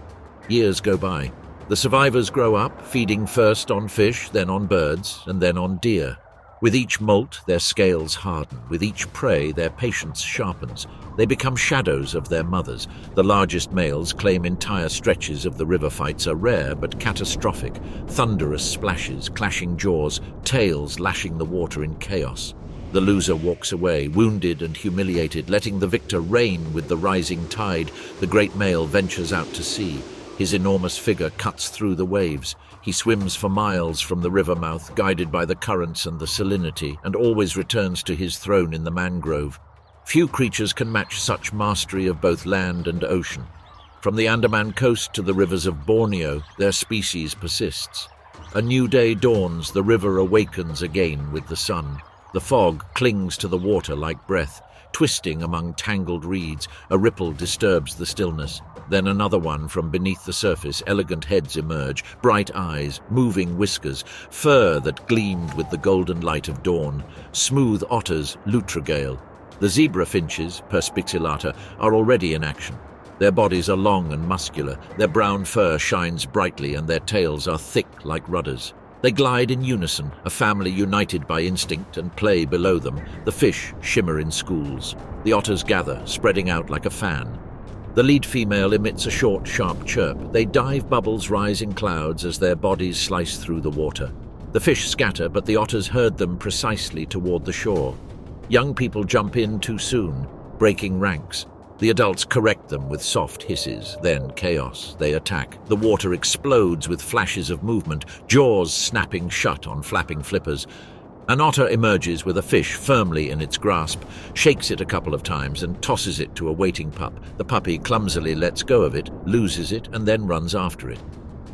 Years go by. The survivors grow up, feeding first on fish, then on birds, and then on deer. With each molt, their scales harden. With each prey, their patience sharpens. They become shadows of their mothers. The largest males claim entire stretches of the river fights are rare but catastrophic. Thunderous splashes, clashing jaws, tails lashing the water in chaos. The loser walks away, wounded and humiliated, letting the victor reign with the rising tide. The great male ventures out to sea. His enormous figure cuts through the waves. He swims for miles from the river mouth, guided by the currents and the salinity, and always returns to his throne in the mangrove. Few creatures can match such mastery of both land and ocean. From the Andaman coast to the rivers of Borneo, their species persists. A new day dawns, the river awakens again with the sun. The fog clings to the water like breath. Twisting among tangled reeds, a ripple disturbs the stillness. Then another one from beneath the surface. Elegant heads emerge, bright eyes, moving whiskers, fur that gleamed with the golden light of dawn. Smooth otters, lutrigale. The zebra finches, perspicillata, are already in action. Their bodies are long and muscular, their brown fur shines brightly, and their tails are thick like rudders. They glide in unison, a family united by instinct and play below them. The fish shimmer in schools. The otters gather, spreading out like a fan. The lead female emits a short, sharp chirp. They dive, bubbles rise in clouds as their bodies slice through the water. The fish scatter, but the otters herd them precisely toward the shore. Young people jump in too soon, breaking ranks. The adults correct them with soft hisses, then chaos. They attack. The water explodes with flashes of movement, jaws snapping shut on flapping flippers. An otter emerges with a fish firmly in its grasp, shakes it a couple of times and tosses it to a waiting pup. The puppy clumsily lets go of it, loses it, and then runs after it.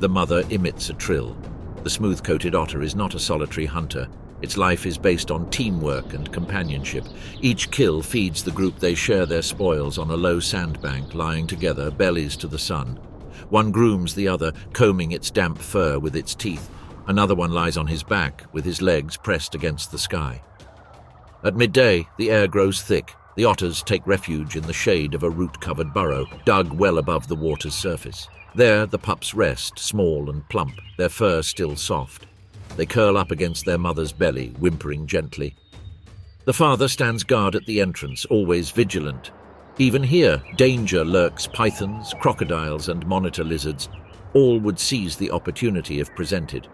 The mother emits a trill. The smooth-coated otter is not a solitary hunter. Its life is based on teamwork and companionship. Each kill feeds the group. They share their spoils on a low sandbank, lying together, bellies to the sun. One grooms the other, combing its damp fur with its teeth. Another one lies on his back, with his legs pressed against the sky. At midday, the air grows thick. The otters take refuge in the shade of a root-covered burrow, dug well above the water's surface. There, the pups rest, small and plump, their fur still soft. They curl up against their mother's belly, whimpering gently. The father stands guard at the entrance, always vigilant. Even here, danger lurks: pythons, crocodiles, and monitor lizards. All would seize the opportunity if presented.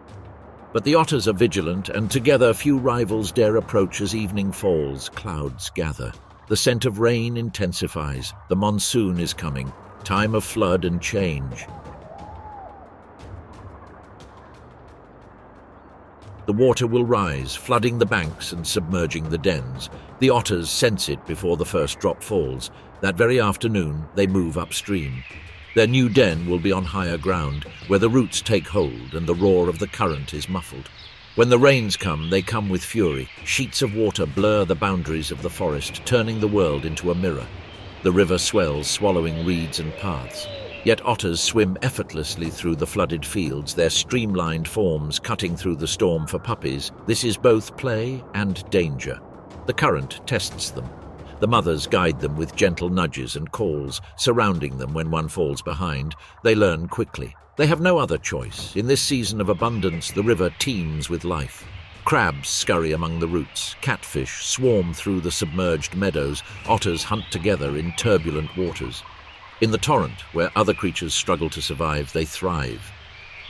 But the otters are vigilant, and together few rivals dare approach. As evening falls, clouds gather. The scent of rain intensifies. The monsoon is coming, time of flood and change. The water will rise, flooding the banks and submerging the dens. The otters sense it before the first drop falls. That very afternoon, they move upstream. Their new den will be on higher ground, where the roots take hold and the roar of the current is muffled. When the rains come, they come with fury. Sheets of water blur the boundaries of the forest, turning the world into a mirror. The river swells, swallowing reeds and paths. Yet otters swim effortlessly through the flooded fields, their streamlined forms cutting through the storm for puppies. This is both play and danger. The current tests them. The mothers guide them with gentle nudges and calls, surrounding them when one falls behind. They learn quickly. They have no other choice. In this season of abundance, the river teems with life. Crabs scurry among the roots. Catfish swarm through the submerged meadows. Otters hunt together in turbulent waters. In the torrent, where other creatures struggle to survive, they thrive.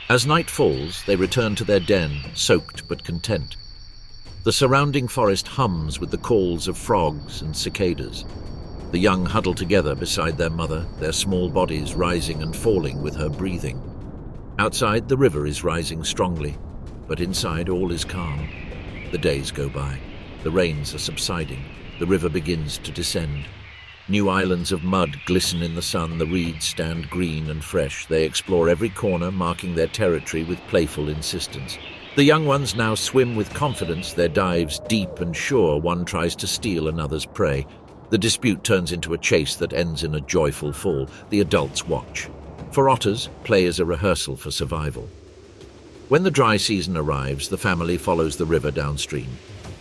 As night falls, they return to their den, soaked but content. The surrounding forest hums with the calls of frogs and cicadas. The young huddle together beside their mother, their small bodies rising and falling with her breathing. Outside, the river is rising strongly, but inside all is calm. The days go by. The rains are subsiding. The river begins to descend. New islands of mud glisten in the sun. The reeds stand green and fresh. They explore every corner, marking their territory with playful insistence. The young ones now swim with confidence, their dives deep and sure. One tries to steal another's prey. The dispute turns into a chase that ends in a joyful fall. The adults watch. For otters, play is a rehearsal for survival. When the dry season arrives, the family follows the river downstream.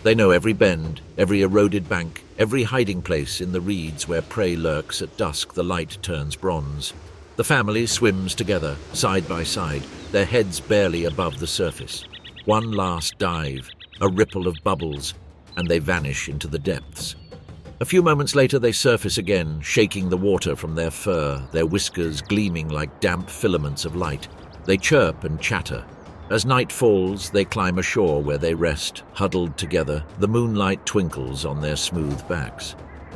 They know every bend, every eroded bank, every hiding place in the reeds where prey lurks. At dusk, the light turns bronze. The family swims together, side by side, their heads barely above the surface. One last dive, a ripple of bubbles, and they vanish into the depths. A few moments later, they surface again, shaking the water from their fur, their whiskers gleaming like damp filaments of light. They chirp and chatter. As night falls, they climb ashore where they rest, huddled together. The moonlight twinkles on their smooth backs.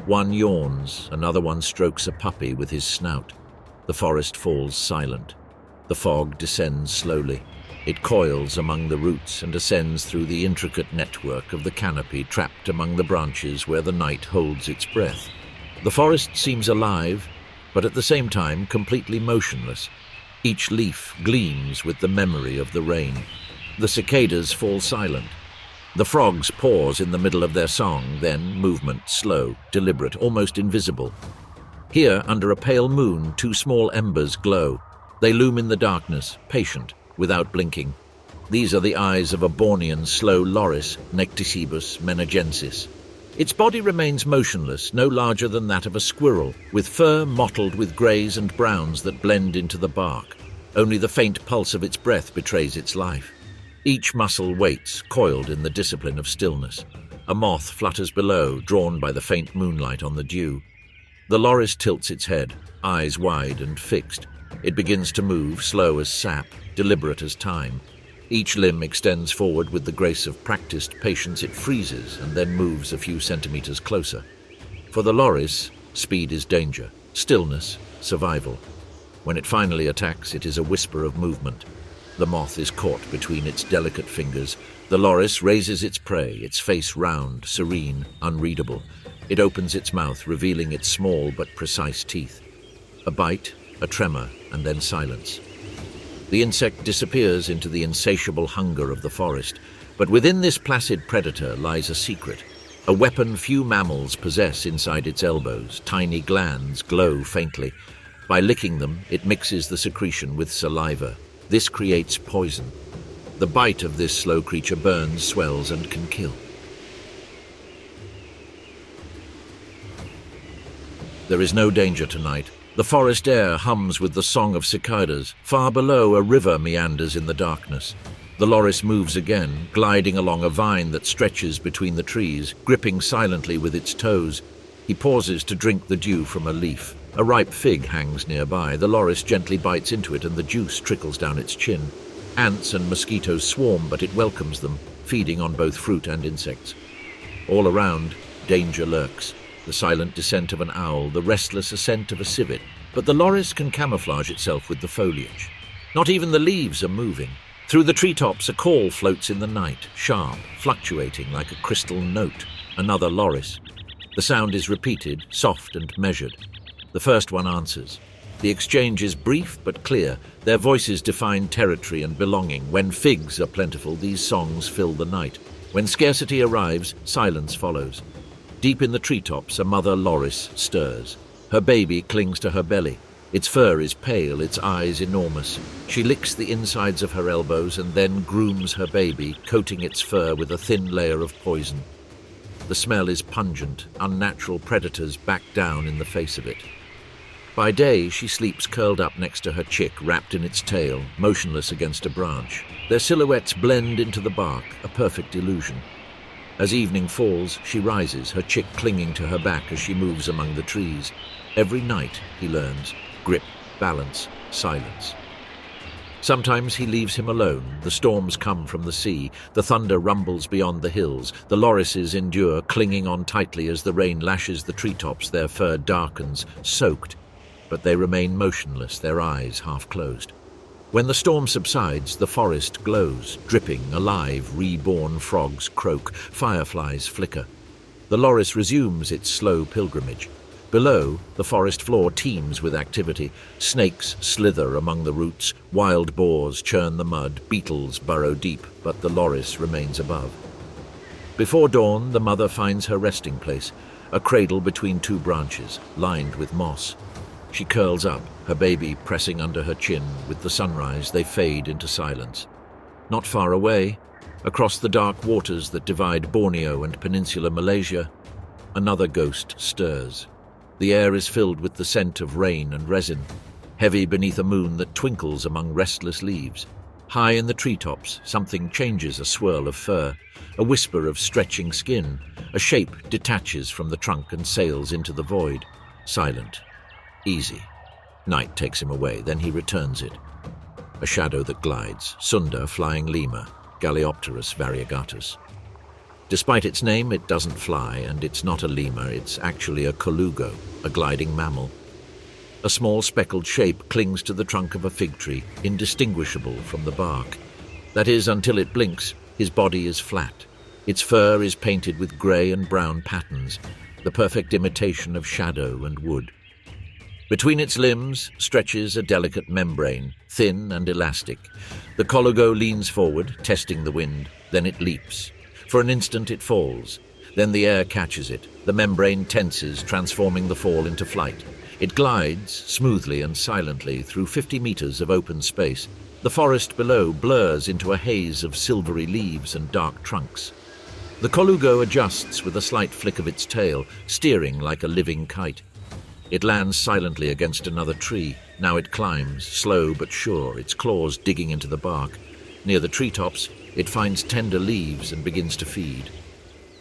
One yawns, another one strokes a puppy with his snout. The forest falls silent. The fog descends slowly. It coils among the roots and ascends through the intricate network of the canopy trapped among the branches where the night holds its breath. The forest seems alive, but at the same time completely motionless. Each leaf gleams with the memory of the rain. The cicadas fall silent. The frogs pause in the middle of their song, then movement slow, deliberate, almost invisible. Here, under a pale moon, two small embers glow. They loom in the darkness, patient, without blinking. These are the eyes of a Bornean slow loris, Necticebus menagensis. Its body remains motionless, no larger than that of a squirrel, with fur mottled with greys and browns that blend into the bark. Only the faint pulse of its breath betrays its life. Each muscle waits, coiled in the discipline of stillness. A moth flutters below, drawn by the faint moonlight on the dew. The loris tilts its head, eyes wide and fixed. It begins to move, slow as sap, deliberate as time. Each limb extends forward with the grace of practiced patience. It freezes and then moves a few centimeters closer. For the loris, speed is danger, stillness, survival. When it finally attacks, it is a whisper of movement. The moth is caught between its delicate fingers. The loris raises its prey, its face round, serene, unreadable. It opens its mouth, revealing its small but precise teeth. A bite, a tremor, and then silence. The insect disappears into the insatiable hunger of the forest, but within this placid predator lies a secret, a weapon few mammals possess inside its elbows. Tiny glands glow faintly. By licking them, it mixes the secretion with saliva. This creates poison. The bite of this slow creature burns, swells, and can kill. There is no danger tonight. The forest air hums with the song of cicadas. Far below, a river meanders in the darkness. The loris moves again, gliding along a vine that stretches between the trees, gripping silently with its toes. He pauses to drink the dew from a leaf. A ripe fig hangs nearby. The loris gently bites into it and the juice trickles down its chin. Ants and mosquitoes swarm, but it welcomes them, feeding on both fruit and insects. All around, danger lurks. The silent descent of an owl, the restless ascent of a civet, but the loris can camouflage itself with the foliage. Not even the leaves are moving. Through the treetops, a call floats in the night, sharp, fluctuating like a crystal note. Another loris. The sound is repeated, soft and measured. The first one answers. The exchange is brief but clear. Their voices define territory and belonging. When figs are plentiful, these songs fill the night. When scarcity arrives, silence follows. Deep in the treetops, a mother loris stirs. Her baby clings to her belly. Its fur is pale, its eyes enormous. She licks the insides of her elbows and then grooms her baby, coating its fur with a thin layer of poison. The smell is pungent. Unnatural predators back down in the face of it. By day, she sleeps curled up next to her chick, wrapped in its tail, motionless against a branch. Their silhouettes blend into the bark, a perfect illusion. As evening falls, she rises, her chick clinging to her back as she moves among the trees. Every night, he learns, grip, balance, silence. Sometimes he leaves him alone. The storms come from the sea. The thunder rumbles beyond the hills. The lorises endure, clinging on tightly as the rain lashes the treetops. Their fur darkens, soaked, but they remain motionless, their eyes half closed. When the storm subsides, the forest glows, dripping, alive. Reborn frogs croak, fireflies flicker. The loris resumes its slow pilgrimage. Below, the forest floor teems with activity. Snakes slither among the roots, wild boars churn the mud, beetles burrow deep, but the loris remains above. Before dawn, the mother finds her resting place, a cradle between two branches, lined with moss. She curls up, her baby pressing under her chin. With the sunrise, they fade into silence. Not far away, across the dark waters that divide Borneo and Peninsula Malaysia, another ghost stirs. The air is filled with the scent of rain and resin, heavy beneath a moon that twinkles among restless leaves. High in the treetops, something changes, a swirl of fur, a whisper of stretching skin. A shape detaches from the trunk and sails into the void, silent. Easy. Night takes him away, then he returns it. A shadow that glides, Sunda flying lemur, Galeopterus variegatus. Despite its name, it doesn't fly, and it's not a lemur, it's actually a colugo, a gliding mammal. A small speckled shape clings to the trunk of a fig tree, indistinguishable from the bark. That is, until it blinks. His body is flat. Its fur is painted with grey and brown patterns, the perfect imitation of shadow and wood. Between its limbs stretches a delicate membrane, thin and elastic. The colugo leans forward, testing the wind. Then it leaps. For an instant it falls. Then the air catches it. The membrane tenses, transforming the fall into flight. It glides, smoothly and silently, through 50 meters of open space. The forest below blurs into a haze of silvery leaves and dark trunks. The colugo adjusts with a slight flick of its tail, steering like a living kite. It lands silently against another tree. Now it climbs, slow but sure, its claws digging into the bark. Near the treetops, it finds tender leaves and begins to feed.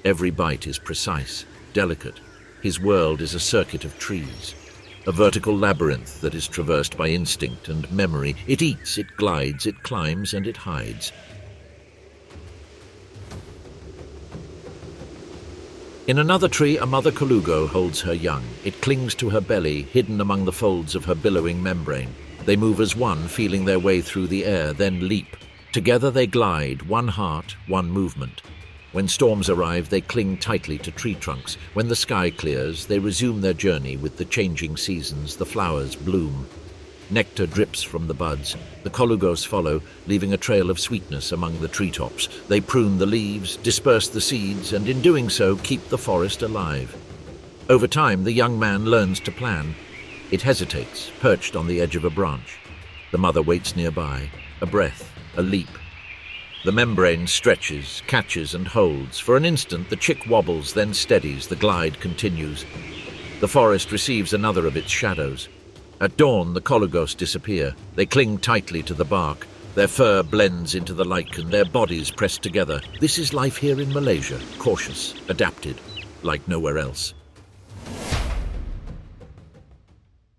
Every bite is precise, delicate. His world is a circuit of trees, a vertical labyrinth that is traversed by instinct and memory. It eats, it glides, it climbs, and it hides. In another tree, a mother colugo holds her young. It clings to her belly, hidden among the folds of her billowing membrane. They move as one, feeling their way through the air, then leap. Together they glide, one heart, one movement. When storms arrive, they cling tightly to tree trunks. When the sky clears, they resume their journey with the changing seasons. The flowers bloom. Nectar drips from the buds. The colugos follow, leaving a trail of sweetness among the treetops. They prune the leaves, disperse the seeds, and in doing so, keep the forest alive. Over time, the young man learns to plan. It hesitates, perched on the edge of a branch. The mother waits nearby. A breath, a leap. The membrane stretches, catches, and holds. For an instant, the chick wobbles, then steadies. The glide continues. The forest receives another of its shadows. At dawn, the colugos disappear. They cling tightly to the bark. Their fur blends into the lichen, their bodies pressed together. This is life here in Malaysia, cautious, adapted, like nowhere else.